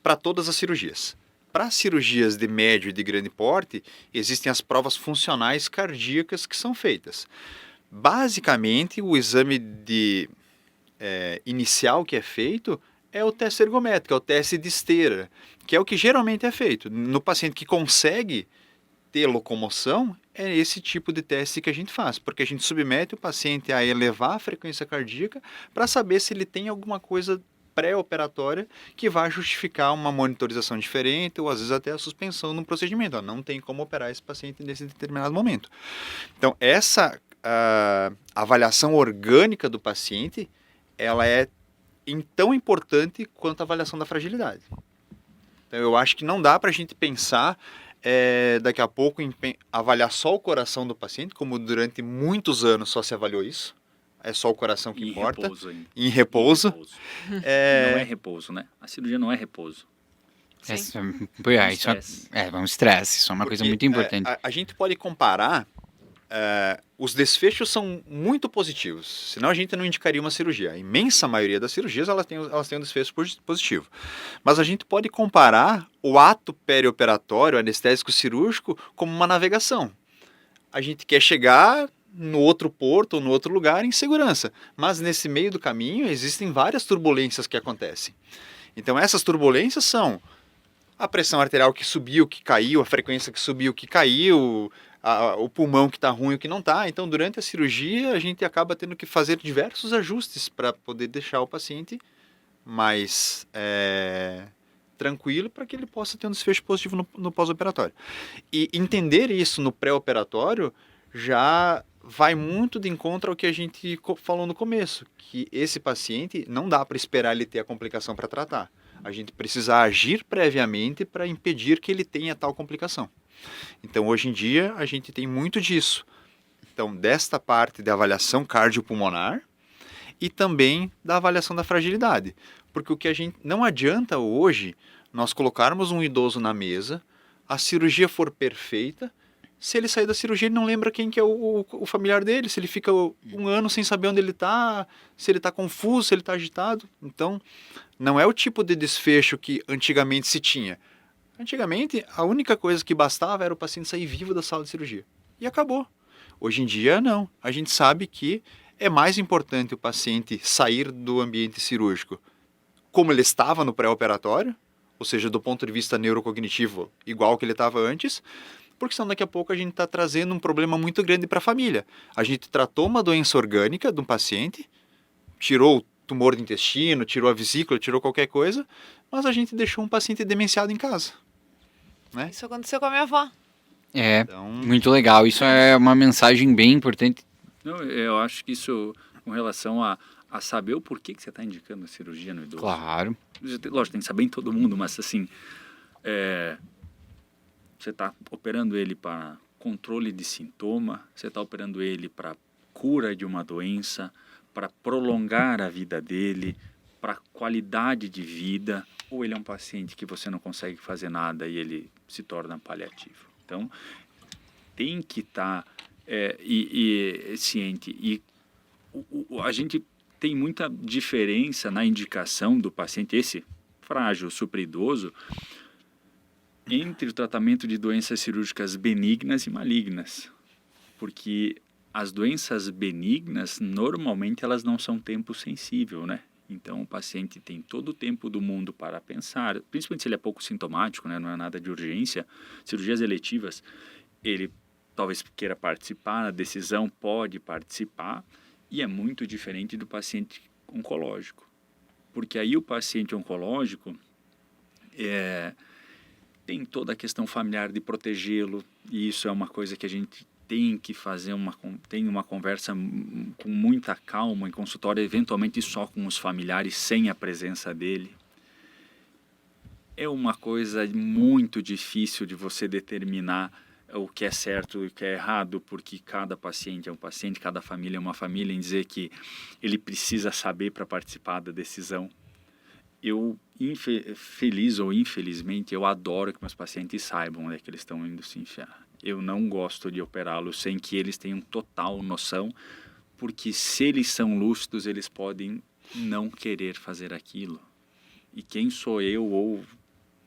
para todas as cirurgias. Para cirurgias de médio e de grande porte, existem as provas funcionais cardíacas que são feitas. Basicamente, o exame inicial que é feito é o teste ergométrico, é o teste de esteira, que é o que geralmente é feito. No paciente que consegue ter locomoção, é esse tipo de teste que a gente faz, porque a gente submete o paciente a elevar a frequência cardíaca para saber se ele tem alguma coisa pré-operatória que vai justificar uma monitorização diferente ou às vezes até a suspensão no procedimento. Não tem como operar esse paciente nesse determinado momento. Então, essa avaliação orgânica do paciente, ela é tão importante quanto a avaliação da fragilidade. Então, eu acho que não dá para a gente pensar daqui a pouco em avaliar só o coração do paciente, como durante muitos anos só se avaliou isso. É só o coração que importa. Em repouso. Não é repouso, né? A cirurgia não é repouso. Isso é um estresse. Isso é uma coisa muito importante. A gente pode comparar. Os desfechos são muito positivos, senão a gente não indicaria uma cirurgia. A imensa maioria das cirurgias elas têm um desfecho positivo. Mas a gente pode comparar o ato perioperatório, anestésico cirúrgico, como uma navegação. A gente quer chegar no outro porto ou no outro lugar em segurança. Mas nesse meio do caminho existem várias turbulências que acontecem. Então essas turbulências são a pressão arterial que subiu, que caiu, a frequência que subiu, que caiu, o pulmão que está ruim, o que não está. Então durante a cirurgia a gente acaba tendo que fazer diversos ajustes para poder deixar o paciente mais tranquilo, para que ele possa ter um desfecho positivo no pós-operatório. E entender isso no pré-operatório já vai muito de encontro ao que a gente falou no começo, que esse paciente não dá para esperar ele ter a complicação para tratar. A gente precisa agir previamente para impedir que ele tenha tal complicação. Então, hoje em dia, a gente tem muito disso. Então, desta parte da avaliação cardiopulmonar e também da avaliação da fragilidade. Porque o que a gente não adianta hoje nós colocarmos um idoso na mesa, a cirurgia for perfeita, se ele sair da cirurgia ele não lembra quem que é o familiar dele, se ele fica um ano sem saber onde ele está, se ele está confuso, se ele está agitado. Então, não é o tipo de desfecho que antigamente se tinha. Antigamente, a única coisa que bastava era o paciente sair vivo da sala de cirurgia. E acabou. Hoje em dia, não. A gente sabe que é mais importante o paciente sair do ambiente cirúrgico como ele estava no pré-operatório, ou seja, do ponto de vista neurocognitivo, igual que ele estava antes, porque senão daqui a pouco a gente está trazendo um problema muito grande para a família. A gente tratou uma doença orgânica de um paciente, tirou o tumor do intestino, tirou a vesícula, tirou qualquer coisa, mas a gente deixou um paciente demenciado em casa. Né? Isso aconteceu com a minha avó. Então... muito legal. Isso é uma mensagem bem importante. Não, eu acho que isso, com relação a saber o porquê que você está indicando a cirurgia no idoso. Claro. Lógico, tem que saber em todo mundo, mas assim, você está operando ele para controle de sintoma, você está operando ele para cura de uma doença, para prolongar a vida dele, para qualidade de vida, ou ele é um paciente que você não consegue fazer nada e ele se torna paliativo. Então, tem que estar ciente. E a gente tem muita diferença na indicação do paciente, esse frágil, super idoso, entre o tratamento de doenças cirúrgicas benignas e malignas. Porque as doenças benignas, normalmente, elas não são tempo sensível, né? Então, o paciente tem todo o tempo do mundo para pensar, principalmente se ele é pouco sintomático, né? Não é nada de urgência. Cirurgias eletivas, ele talvez queira participar, a decisão pode participar, e é muito diferente do paciente oncológico. Porque aí o paciente oncológico tem toda a questão familiar de protegê-lo, e isso é uma coisa que a gente tem que fazer uma conversa com muita calma em consultório, eventualmente só com os familiares, sem a presença dele. É uma coisa muito difícil de você determinar o que é certo e o que é errado, porque cada paciente é um paciente, cada família é uma família, em dizer que ele precisa saber para participar da decisão. Eu, feliz ou infelizmente, eu adoro que meus pacientes saibam onde é que eles estão indo se enfiar. Eu não gosto de operá-los sem que eles tenham total noção, porque se eles são lúcidos, eles podem não querer fazer aquilo. E quem sou eu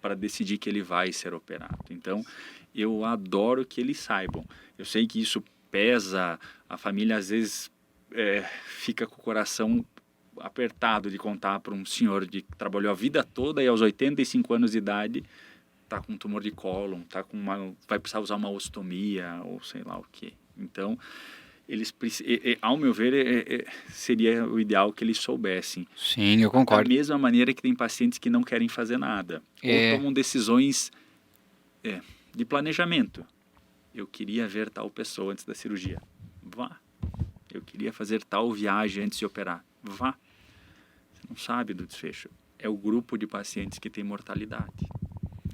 para decidir que ele vai ser operado? Então, eu adoro que eles saibam. Eu sei que isso pesa, a família às vezes fica com o coração apertado de contar para um senhor que trabalhou a vida toda e aos 85 anos de idade está com um tumor de cólon, vai precisar usar uma ostomia ou sei lá o quê. Então, ao meu ver, seria o ideal que eles soubessem. Sim, eu concordo. Da mesma maneira que tem pacientes que não querem fazer nada. Ou tomam decisões de planejamento. Eu queria ver tal pessoa antes da cirurgia. Vá. Eu queria fazer tal viagem antes de operar. Vá. Você não sabe do desfecho. É o grupo de pacientes que tem mortalidade.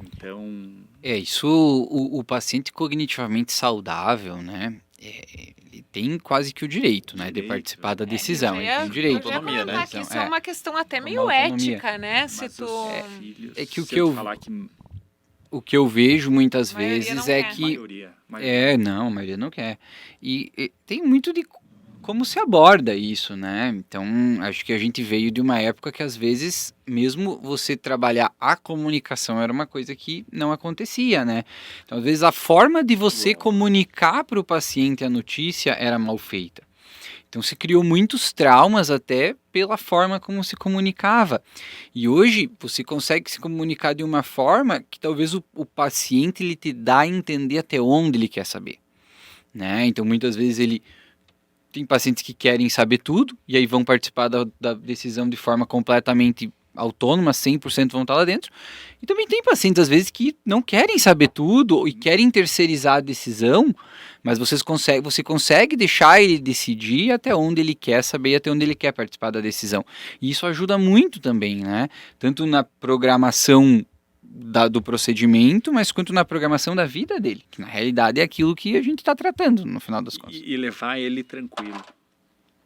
Então... isso o paciente cognitivamente saudável, né? Ele tem quase que o direito, né? De participar da decisão. Ele tem o direito. Autonomia, né? Que isso é uma questão até meio autonomia. ética, né? O que eu vejo muitas vezes não é quer. que... Maioria a maioria não quer. E tem muito de como se aborda isso, né? Então, acho que a gente veio de uma época que, às vezes, mesmo você trabalhar a comunicação era uma coisa que não acontecia, né? Então, às vezes, a forma de você comunicar para o paciente a notícia era mal feita. Então, se criou muitos traumas até pela forma como se comunicava. E hoje, você consegue se comunicar de uma forma que talvez o paciente ele te dá a entender até onde ele quer saber, né? Então, muitas vezes, tem pacientes que querem saber tudo e aí vão participar da decisão de forma completamente autônoma, 100% vão estar lá dentro. E também tem pacientes, às vezes, que não querem saber tudo e querem terceirizar a decisão, mas você consegue deixar ele decidir até onde ele quer saber e até onde ele quer participar da decisão. E isso ajuda muito também, né? Tanto na programação do procedimento, mas quanto na programação da vida dele, que na realidade é aquilo que a gente está tratando, no final das contas. E levar ele tranquilo.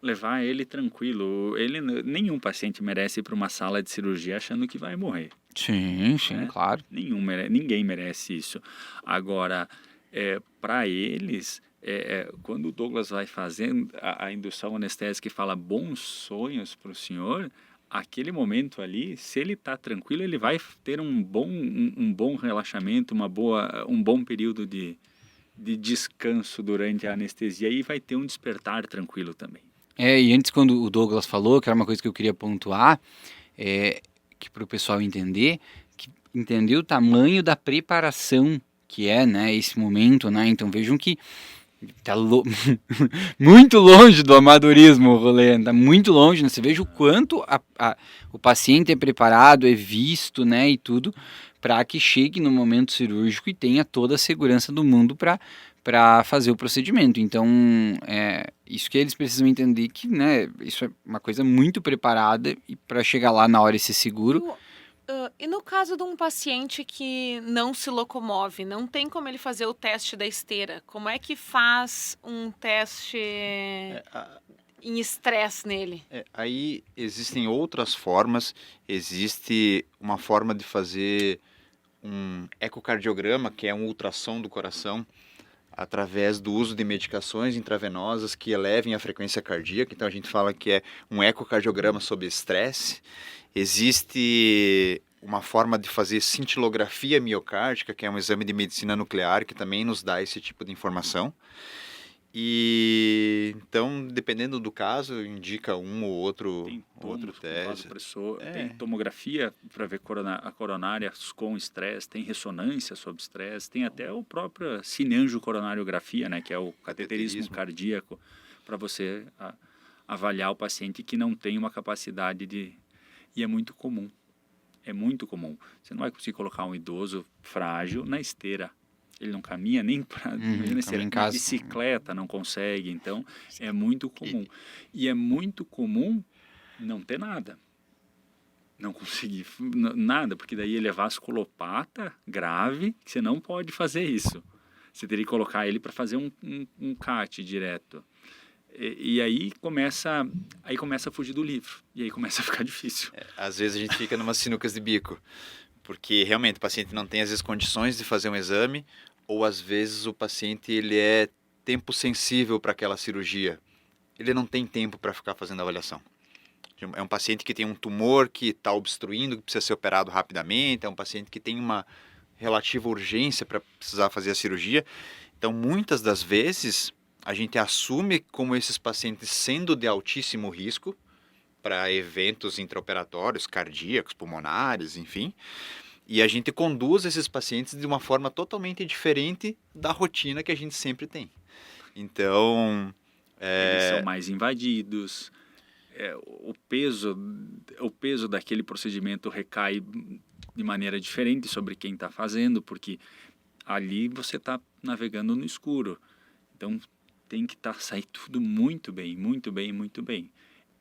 Levar ele tranquilo. Nenhum paciente merece ir para uma sala de cirurgia achando que vai morrer. Sim, né? Claro. Ninguém merece isso. Agora, para eles, quando o Douglas vai fazendo a indução anestésica e fala bons sonhos para o senhor, aquele momento ali, se ele está tranquilo, ele vai ter um bom relaxamento, um bom período de descanso durante a anestesia e vai ter um despertar tranquilo também. E antes, quando o Douglas falou, que era uma coisa que eu queria pontuar, que para o pessoal entender o tamanho da preparação que né, esse momento, né? Então vejam que tá muito longe do amadorismo o rolê, tá muito longe, né? Você veja o quanto o paciente é preparado, é visto, né, e tudo, para que chegue no momento cirúrgico e tenha toda a segurança do mundo para fazer o procedimento. Então, isso que eles precisam entender que, né, isso é uma coisa muito preparada e para chegar lá na hora e ser seguro. E no caso de um paciente que não se locomove, não tem como ele fazer o teste da esteira, como é que faz um teste em estresse nele? Aí existem outras formas. Existe uma forma de fazer um ecocardiograma, que é um ultrassom do coração, através do uso de medicações intravenosas que elevem a frequência cardíaca. Então a gente fala que é um ecocardiograma sob estresse. Existe uma forma de fazer cintilografia miocárdica, que é um exame de medicina nuclear, que também nos dá esse tipo de informação. E então, dependendo do caso, indica um ou outro teste. Tem tomografia para ver a coronária com estresse, tem ressonância sob estresse, tem até o próprio cineangiocoronariografia, né, que é o cateterismo cardíaco, para você avaliar o paciente que não tem uma capacidade de... E é muito comum. É muito comum. Você não vai conseguir colocar um idoso frágil na esteira. Ele não caminha nem para bicicleta, não consegue. Então, é muito comum. E é muito comum não ter nada. Não conseguir nada, porque daí ele é vasculopata grave, que você não pode fazer isso. Você teria que colocar ele para fazer um CAT direto. E aí começa a fugir do livro. E aí começa a ficar difícil. Às vezes a gente fica numas sinucas de bico. Porque realmente o paciente não tem às vezes condições de fazer um exame, ou às vezes o paciente ele é tempo sensível para aquela cirurgia. Ele não tem tempo para ficar fazendo avaliação. É um paciente que tem um tumor que está obstruindo, que precisa ser operado rapidamente, é um paciente que tem uma relativa urgência para precisar fazer a cirurgia. Então, muitas das vezes, a gente assume como esses pacientes sendo de altíssimo risco para eventos intraoperatórios, cardíacos, pulmonares, enfim. E a gente conduz esses pacientes de uma forma totalmente diferente da rotina que a gente sempre tem. Então... Eles são mais invadidos, o peso daquele procedimento recai de maneira diferente sobre quem está fazendo, porque ali você está navegando no escuro. Então, tem que sair tudo muito bem, muito bem, muito bem.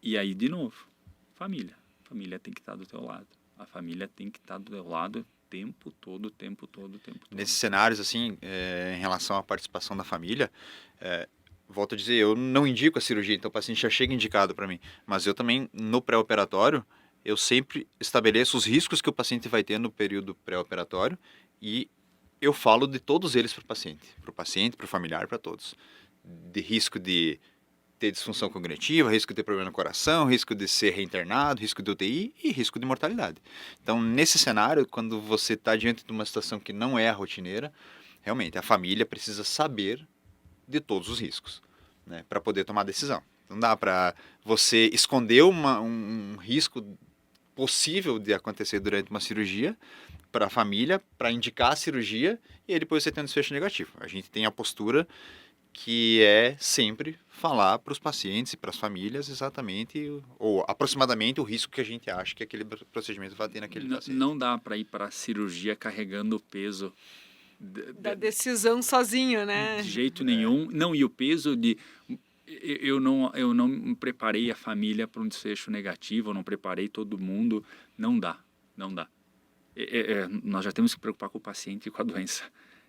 E aí, de novo, família. A família tem que estar do teu lado. A família tem que estar do teu lado o tempo todo, o tempo todo, o tempo todo. Nesses cenários, assim, em relação à participação da família, volto a dizer, eu não indico a cirurgia, então o paciente já chega indicado para mim. Mas eu também, no pré-operatório, eu sempre estabeleço os riscos que o paciente vai ter no período pré-operatório e eu falo de todos eles para o paciente, para o familiar, para todos. De risco de ter disfunção cognitiva, risco de ter problema no coração, risco de ser reinternado, risco de UTI e risco de mortalidade. Então, nesse cenário, quando você está diante de uma situação que não é a rotineira, realmente a família precisa saber de todos os riscos, né, para poder tomar decisão. Não dá para você esconder um risco possível de acontecer durante uma cirurgia para a família, para indicar a cirurgia, e aí depois você tem um desfecho negativo. A gente tem a postura que é sempre falar para os pacientes e para as famílias exatamente, ou aproximadamente, o risco que a gente acha que aquele procedimento vai ter naquele paciente. Não dá para ir para a cirurgia carregando o peso Da decisão sozinho, né? de jeito nenhum. Não, e o peso de... Eu não preparei a família para um desfecho negativo, eu não preparei todo mundo. Não dá. Nós já temos que preocupar com o paciente e com a doença.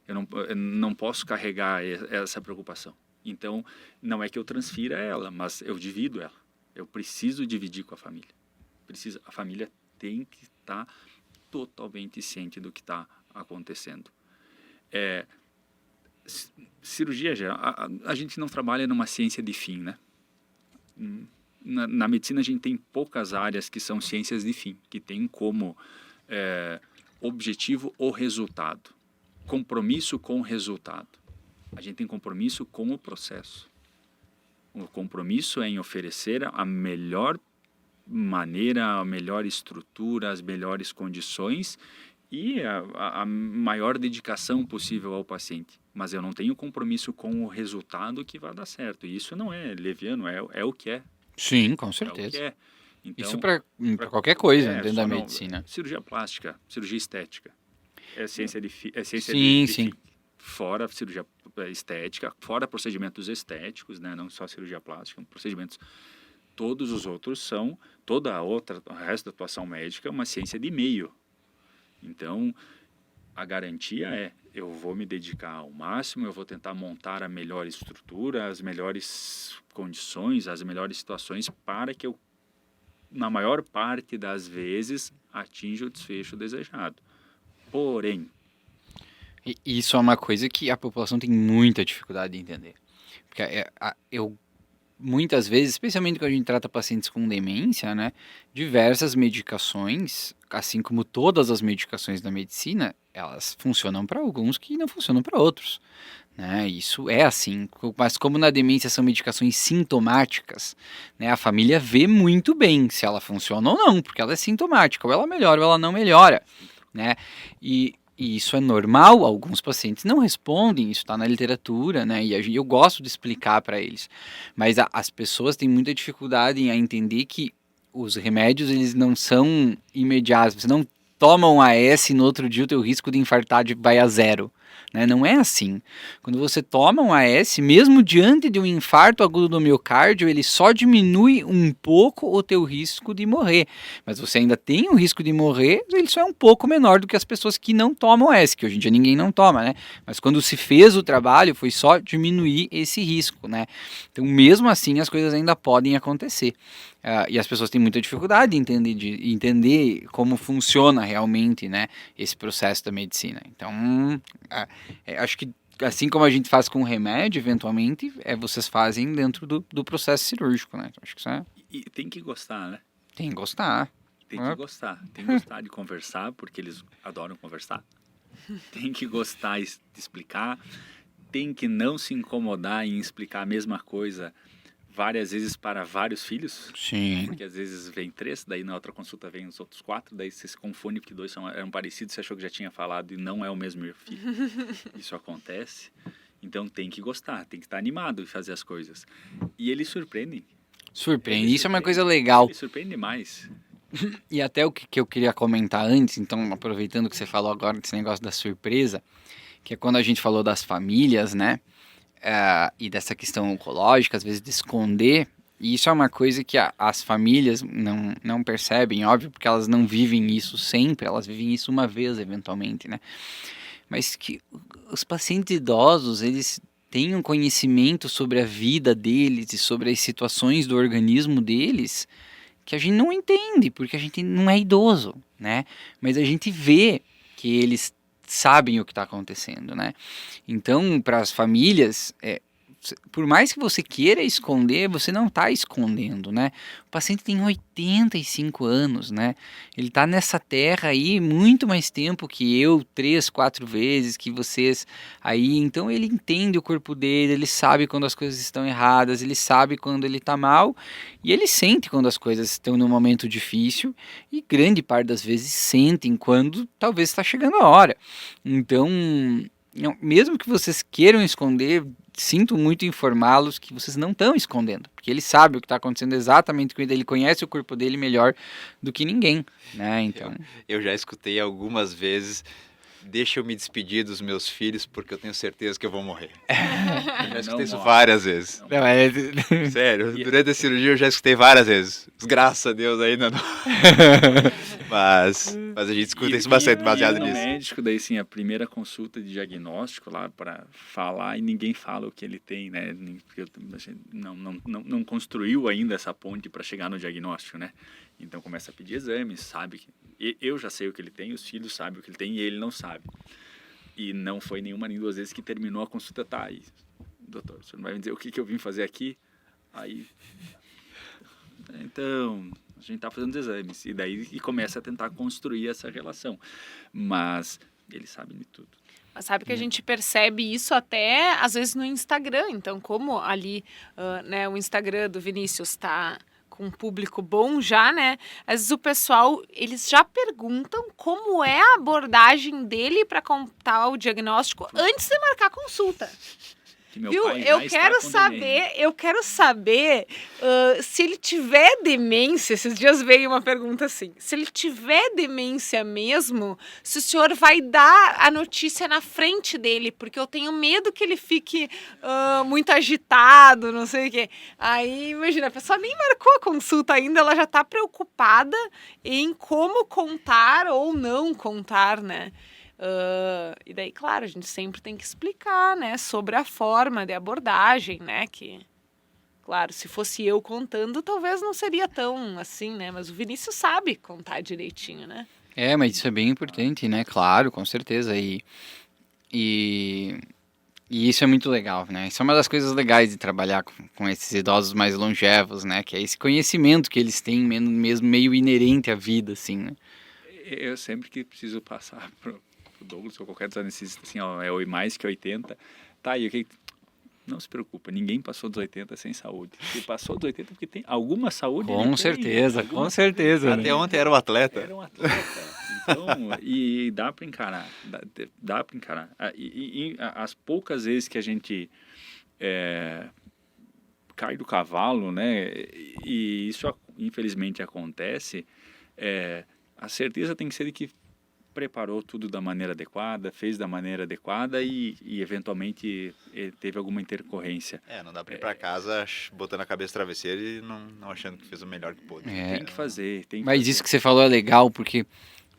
Eu não posso carregar essa preocupação. Então, não é que eu transfira ela, mas eu divido ela. Eu preciso dividir com a família. A família tem que estar totalmente ciente do que está acontecendo. Cirurgia, a gente não trabalha numa ciência de fim, né? Na medicina a gente tem poucas áreas que são ciências de fim, que tem como objetivo o resultado. Compromisso com o resultado. A gente tem compromisso com o processo. O compromisso é em oferecer a melhor maneira, a melhor estrutura, as melhores condições e a maior dedicação possível ao paciente. Mas eu não tenho compromisso com o resultado que vai dar certo. E isso não é leviano, é o que é. Sim, com É o certeza. que é. Então, Isso para qualquer coisa dentro da só não- medicina. Cirurgia plástica, cirurgia estética. É ciência de Sim, de sim. fim. Fora cirurgia estética, fora procedimentos estéticos, né? Não só cirurgia plástica, procedimentos. Todos os outros são, o resto da atuação médica é uma ciência de meio. Então, a garantia é, eu vou me dedicar ao máximo, eu vou tentar montar a melhor estrutura, as melhores condições, as melhores situações para que eu, na maior parte das vezes, atinja o desfecho desejado. Porém, E isso é uma coisa que a população tem muita dificuldade de entender. Porque eu, muitas vezes, especialmente quando a gente trata pacientes com demência, né, diversas medicações, assim como todas as medicações da medicina, elas funcionam para alguns que não funcionam para outros. Né? Isso é assim, mas como na demência são medicações sintomáticas, né, a família vê muito bem se ela funciona ou não, porque ela é sintomática, ou ela melhora ou ela não melhora. Né? E isso é normal, alguns pacientes não respondem, isso está na literatura, né? E eu gosto de explicar para eles. Mas as pessoas têm muita dificuldade em entender que os remédios eles não são imediatos. Você não toma um AS e no outro dia o teu risco de infartar vai a zero. Né? Não é assim. Quando você toma um AS, mesmo diante de um infarto agudo do miocárdio, ele só diminui um pouco o teu risco de morrer. Mas você ainda tem o risco de morrer, ele só é um pouco menor do que as pessoas que não tomam AS, que hoje em dia ninguém não toma, né? Mas quando se fez o trabalho, foi só diminuir esse risco, né? Então, mesmo assim, as coisas ainda podem acontecer. E as pessoas têm muita dificuldade de entender como funciona realmente, né, esse processo da medicina. Então, acho que assim como a gente faz com o remédio, eventualmente, vocês fazem dentro do processo cirúrgico, né? Então, acho que isso e tem que gostar, né? tem que gostar. Tem que gostar de conversar, porque eles adoram conversar. Tem que gostar de explicar, tem que não se incomodar em explicar a mesma coisa várias vezes para vários filhos. Sim. Porque às vezes vem 3, daí na outra consulta vem os outros 4, daí você se confunde porque 2 eram parecidos, você achou que já tinha falado e não é o mesmo filho. Isso acontece. Então tem que gostar, tem que estar animado em fazer as coisas. E eles surpreendem. Surpreende. Isso é uma coisa legal. Eles surpreendem demais. E até o que eu queria comentar antes, então, aproveitando que você falou agora desse negócio da surpresa, que é quando a gente falou das famílias, né? E dessa questão oncológica, às vezes de esconder, e isso é uma coisa que as famílias não percebem, óbvio, porque elas não vivem isso sempre, elas vivem isso uma vez, eventualmente, né? Mas que os pacientes idosos, eles têm um conhecimento sobre a vida deles e sobre as situações do organismo deles que a gente não entende, porque a gente não é idoso, né? Mas a gente vê que eles sabem o que está acontecendo, né? Então, para as famílias, por mais que você queira esconder, você não está escondendo, né? O paciente tem 85 anos, né? Ele está nessa terra aí muito mais tempo que eu, 3, 4 vezes, que vocês aí. Então ele entende o corpo dele, ele sabe quando as coisas estão erradas, ele sabe quando ele está mal e ele sente quando as coisas estão num momento difícil e grande parte das vezes sentem quando talvez está chegando a hora. Então, mesmo que vocês queiram esconder, sinto muito informá-los que vocês não estão escondendo, porque ele sabe o que está acontecendo exatamente com ele, ele conhece o corpo dele melhor do que ninguém, né? Então, Eu já escutei algumas vezes, deixa eu me despedir dos meus filhos porque eu tenho certeza que eu vou morrer. Eu já escutei isso várias vezes. Sério, durante a cirurgia eu já escutei várias vezes. Graças a Deus ainda não. Mas a gente escuta isso bastante baseado no nisso. médico, daí sim, a primeira consulta de diagnóstico lá para falar e ninguém fala o que ele tem, né? Porque não construiu ainda essa ponte para chegar no diagnóstico, né? Então começa a pedir exames, sabe? Eu já sei o que ele tem, os filhos sabem o que ele tem e ele não sabe. E não foi nenhuma nem duas vezes que terminou a consulta, tá aí. Doutor, você não vai me dizer o que eu vim fazer aqui? Aí... Então, a gente está fazendo os exames e daí começa a tentar construir essa relação, mas ele sabe de tudo. Mas sabe que a gente percebe isso até, às vezes, no Instagram. Então, como ali, né, o Instagram do Vinícius está com um público bom já, né? Às vezes o pessoal, eles já perguntam como é a abordagem dele para contar o diagnóstico antes de marcar a consulta. Viu? Eu quero saber se ele tiver demência. Esses dias veio uma pergunta assim: se ele tiver demência mesmo, se o senhor vai dar a notícia na frente dele, porque eu tenho medo que ele fique muito agitado, não sei o quê. Aí, imagina, a pessoa nem marcou a consulta ainda, ela já está preocupada em como contar ou não contar, né? E daí, claro, a gente sempre tem que explicar, né, sobre a forma de abordagem, né, que, claro, se fosse eu contando, talvez não seria tão assim, né, mas o Vinícius sabe contar direitinho, né. mas isso é bem importante, né, claro, com certeza, e isso é muito legal, né, isso é uma das coisas legais de trabalhar com esses idosos mais longevos, né, que é esse conhecimento que eles têm mesmo meio inerente à vida, assim, né. Eu sempre que preciso passar pro Douglas ou qualquer dos anestesistas, assim, ó, é mais que 80, tá, e o que... Não se preocupa, ninguém passou dos 80 sem saúde. Se passou dos 80 porque tem alguma saúde. Com certeza. Até né? ontem era um atleta. Era um atleta. Então, e dá para encarar. Dá para encarar. E as poucas vezes que a gente cai do cavalo, né, e isso infelizmente acontece, a certeza tem que ser de que preparou tudo da maneira adequada, fez da maneira adequada e eventualmente teve alguma intercorrência. Não dá pra ir pra casa botando a cabeça no travesseiro e não achando que fez o melhor que pôde. Tem que fazer. Mas isso que você falou é legal, porque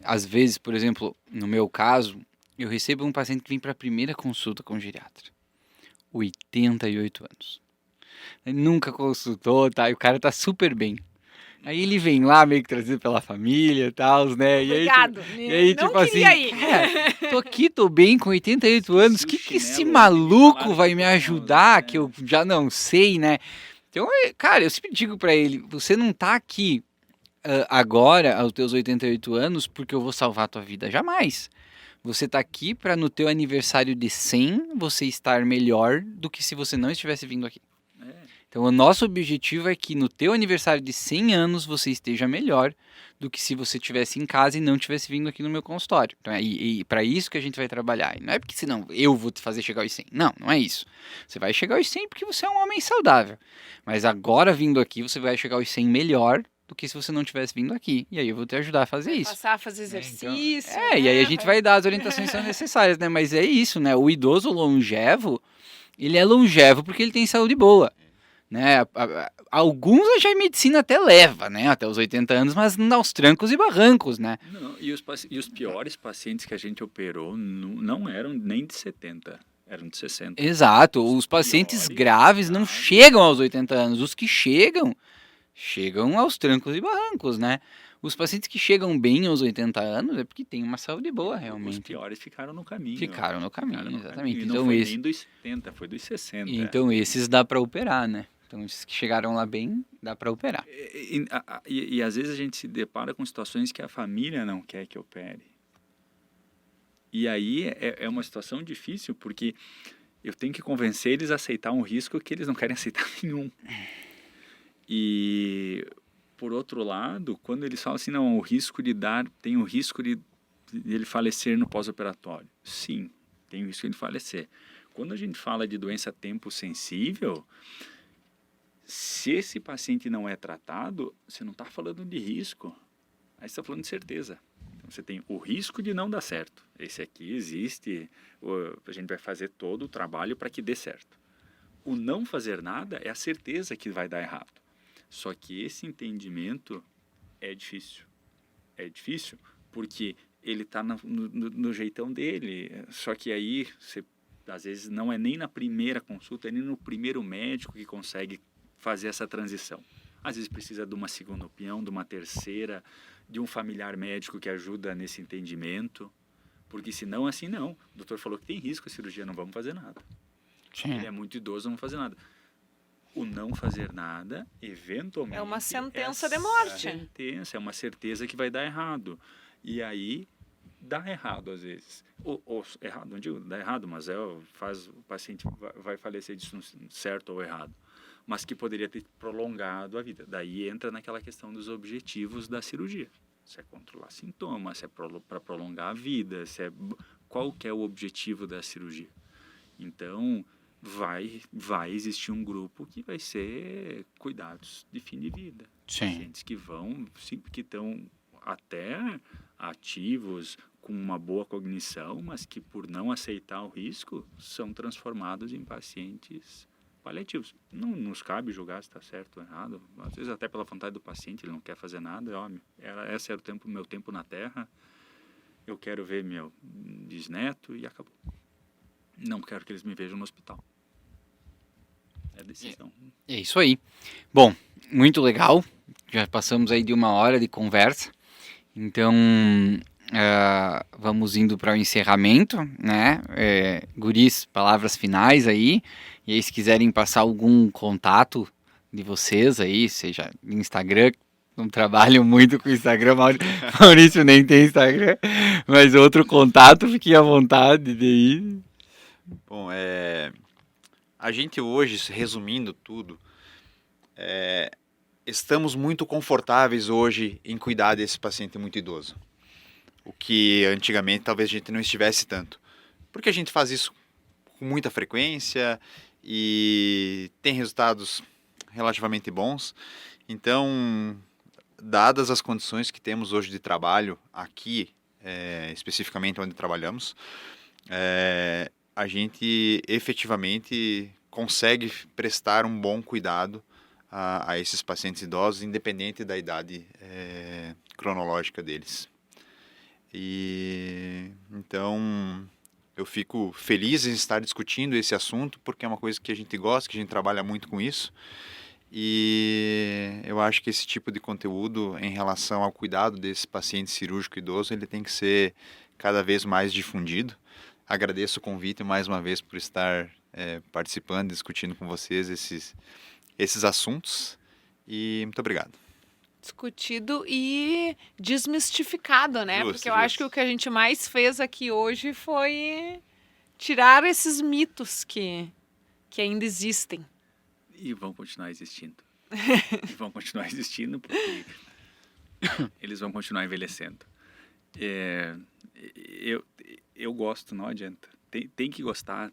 às vezes, por exemplo, no meu caso, eu recebo um paciente que vem para a primeira consulta com o geriatra. 88 anos. Ele nunca consultou, tá? E o cara tá super bem. Aí ele vem lá meio que trazido pela família e tal, né? Obrigado. E aí não tipo queria assim, ir. tô aqui, tô bem com 88 anos, que esse maluco vai me ajudar, que eu já não sei, né? Então, cara, eu sempre digo pra ele, você não tá aqui agora, aos teus 88 anos, porque eu vou salvar a tua vida, jamais. Você tá aqui pra no teu aniversário de 100, você estar melhor do que se você não estivesse vindo aqui. Então, o nosso objetivo é que no teu aniversário de 100 anos você esteja melhor do que se você estivesse em casa e não estivesse vindo aqui no meu consultório. Então, e para isso que a gente vai trabalhar. E não é porque senão eu vou te fazer chegar aos 100. Não é isso. Você vai chegar aos 100 porque você é um homem saudável. Mas agora vindo aqui você vai chegar aos 100 melhor do que se você não tivesse vindo aqui. E aí eu vou te ajudar a fazer isso. Passar a fazer exercício. Então, e aí a gente vai dar as orientações que são necessárias, né? Mas é isso, né? O idoso longevo, ele é longevo porque ele tem saúde boa. Né? Alguns já a medicina até leva, né? Até os 80 anos, mas aos trancos e barrancos, né? Não, e os piores pacientes que a gente operou não eram nem de 70, eram de 60. Exato, os pacientes graves não chegam aos 80 anos, os que chegam aos trancos e barrancos, né? Os pacientes que chegam bem aos 80 anos é porque têm uma saúde boa, Os realmente. piores ficaram no caminho. Ficaram no caminho, exatamente. E não Então, foi nem dos 70, foi dos 60. então esses dá para operar, né? Então, esses que chegaram lá bem, dá para operar. E às vezes a gente se depara com situações que a família não quer que opere. E aí é uma situação difícil, porque eu tenho que convencer eles a aceitar um risco que eles não querem aceitar nenhum. E, por outro lado, quando eles falam assim, não, o risco de dar, tem o risco de ele falecer no pós-operatório. Sim, tem o risco de ele falecer. Quando a gente fala de doença tempo sensível, se esse paciente não é tratado, você não está falando de risco, aí você está falando de certeza. Então, você tem o risco de não dar certo. Esse aqui existe, a gente vai fazer todo o trabalho para que dê certo. O não fazer nada é a certeza que vai dar errado. Só que esse entendimento é difícil. É difícil porque ele está no jeitão dele. Só que aí, você, às vezes, não é nem na primeira consulta, é nem no primeiro médico que consegue fazer essa transição. Às vezes precisa de uma segunda opinião, de uma terceira, de um familiar médico que ajuda nesse entendimento. Porque senão, assim, não. O doutor falou que tem risco a cirurgia, não vamos fazer nada. Sim. Ele é muito idoso, não vamos fazer nada. O não fazer nada, eventualmente... É uma sentença de morte. Sentença, é uma certeza que vai dar errado. E aí, dá errado às vezes. Ou errado, não digo dá errado, mas o paciente vai falecer disso certo ou errado. Mas que poderia ter prolongado a vida. Daí entra naquela questão dos objetivos da cirurgia. Se é controlar sintomas, se é para prolongar a vida, qual que é o objetivo da cirurgia. Então, vai existir um grupo que vai ser cuidados de fim de vida. Sim. Pacientes que estão até ativos, com uma boa cognição, mas que por não aceitar o risco, são transformados em pacientes paliativos. Não nos cabe julgar se está certo ou errado. Às vezes até pela vontade do paciente, ele não quer fazer nada. Esse era meu tempo na Terra. Eu quero ver meu bisneto e acabou. Não quero que eles me vejam no hospital. É decisão. É isso aí. Bom, muito legal. Já passamos aí de 1 hora de conversa. Então, vamos indo para o encerramento, né? Guris, palavras finais aí. E aí, se quiserem passar algum contato de vocês aí, seja no Instagram, não trabalho muito com Instagram, Maurício nem tem Instagram, mas outro contato, fiquem à vontade de ir. Bom, a gente hoje, resumindo tudo, estamos muito confortáveis hoje em cuidar desse paciente muito idoso. O que antigamente talvez a gente não estivesse tanto. Porque a gente faz isso com muita frequência e tem resultados relativamente bons. Então, dadas as condições que temos hoje de trabalho aqui, especificamente onde trabalhamos, a gente efetivamente consegue prestar um bom cuidado a esses pacientes idosos, independente da idade cronológica deles. E então eu fico feliz em estar discutindo esse assunto, porque é uma coisa que a gente gosta, que a gente trabalha muito com isso. E eu acho que esse tipo de conteúdo em relação ao cuidado desse paciente cirúrgico idoso, ele tem que ser cada vez mais difundido. Agradeço o convite mais uma vez por estar participando, discutindo com vocês esses assuntos. E muito obrigado. Discutido e desmistificado, né? Justo, Porque eu acho que o que a gente mais fez aqui hoje foi tirar esses mitos que ainda existem. E vão continuar existindo. E vão continuar existindo porque eles vão continuar envelhecendo. Eu gosto, não adianta. Tem que gostar,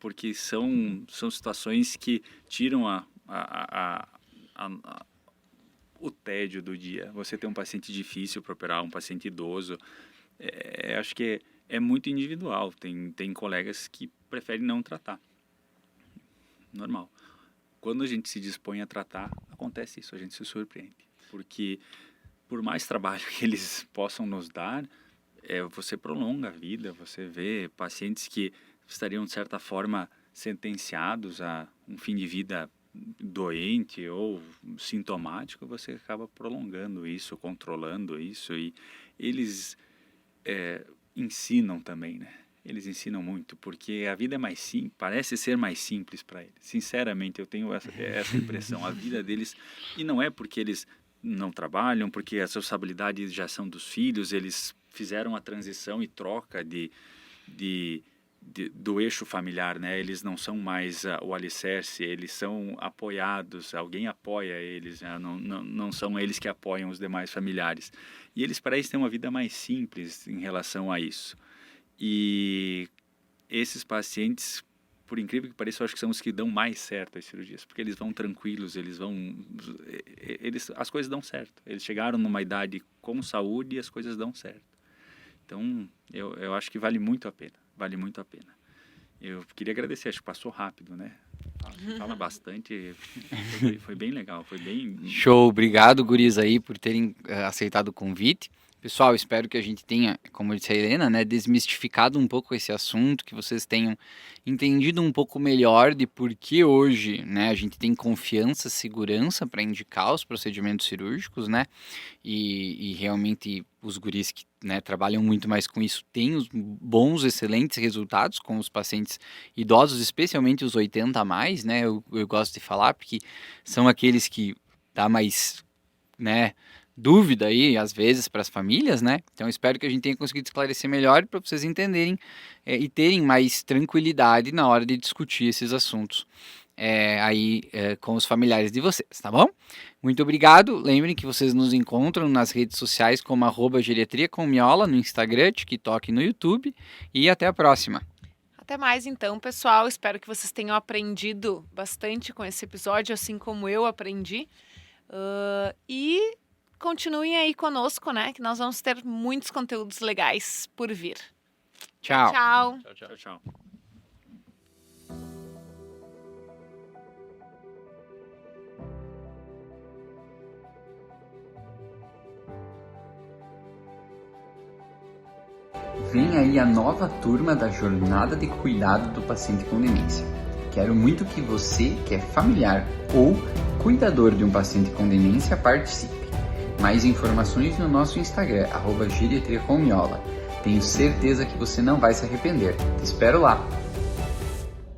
porque são situações que tiram o tédio do dia. Você tem um paciente difícil para operar, um paciente idoso, acho que é muito individual. Tem colegas que preferem não tratar. Normal. Quando a gente se dispõe a tratar, acontece isso, a gente se surpreende. Porque por mais trabalho que eles possam nos dar, você prolonga a vida, você vê pacientes que estariam, de certa forma, sentenciados a um fim de vida doente ou sintomático, você acaba prolongando isso, controlando isso, e eles ensinam também, né? Eles ensinam muito, porque a vida é mais simples, parece ser mais simples para eles. Sinceramente, eu tenho essa impressão. A vida deles, e não é porque eles não trabalham, porque as responsabilidades já são dos filhos, eles fizeram a transição e troca do eixo familiar, né? Eles não são mais o alicerce, eles são apoiados, alguém apoia eles, né? Não são eles que apoiam os demais familiares. E eles parecem ter uma vida mais simples em relação a isso. E esses pacientes, por incrível que pareça, eu acho que são os que dão mais certo as cirurgias, porque eles vão tranquilos, as coisas dão certo. Eles chegaram numa idade com saúde e as coisas dão certo. Então, eu acho que vale muito a pena. Eu queria agradecer, acho que passou rápido, né? Fala bastante, foi bem legal, foi bem... Show, obrigado, guris, aí, por terem aceitado o convite. Pessoal, espero que a gente tenha, como disse a Helena, né, desmistificado um pouco esse assunto, que vocês tenham entendido um pouco melhor de por que hoje, né, a gente tem confiança, segurança para indicar os procedimentos cirúrgicos, né, e realmente os guris que, né, trabalham muito mais com isso têm os bons, excelentes resultados com os pacientes idosos, especialmente os 80 a mais, né, eu gosto de falar, porque são aqueles que dá mais, né, dúvida aí, às vezes, para as famílias, né? Então, espero que a gente tenha conseguido esclarecer melhor para vocês entenderem e terem mais tranquilidade na hora de discutir esses assuntos com os familiares de vocês, tá bom? Muito obrigado. Lembrem que vocês nos encontram nas redes sociais como @geriatriacomiola no Instagram, TikTok e no YouTube. E até a próxima. Até mais então, pessoal. Espero que vocês tenham aprendido bastante com esse episódio, assim como eu aprendi. E continuem aí conosco, né? Que nós vamos ter muitos conteúdos legais por vir. Tchau. Tchau. Tchau, tchau. Vem aí a nova turma da Jornada de Cuidado do Paciente com Demência. Quero muito que você, que é familiar ou cuidador de um paciente com demência, participe. Mais informações no nosso Instagram, @geriatriacomiola. Tenho certeza que você não vai se arrepender. Te espero lá!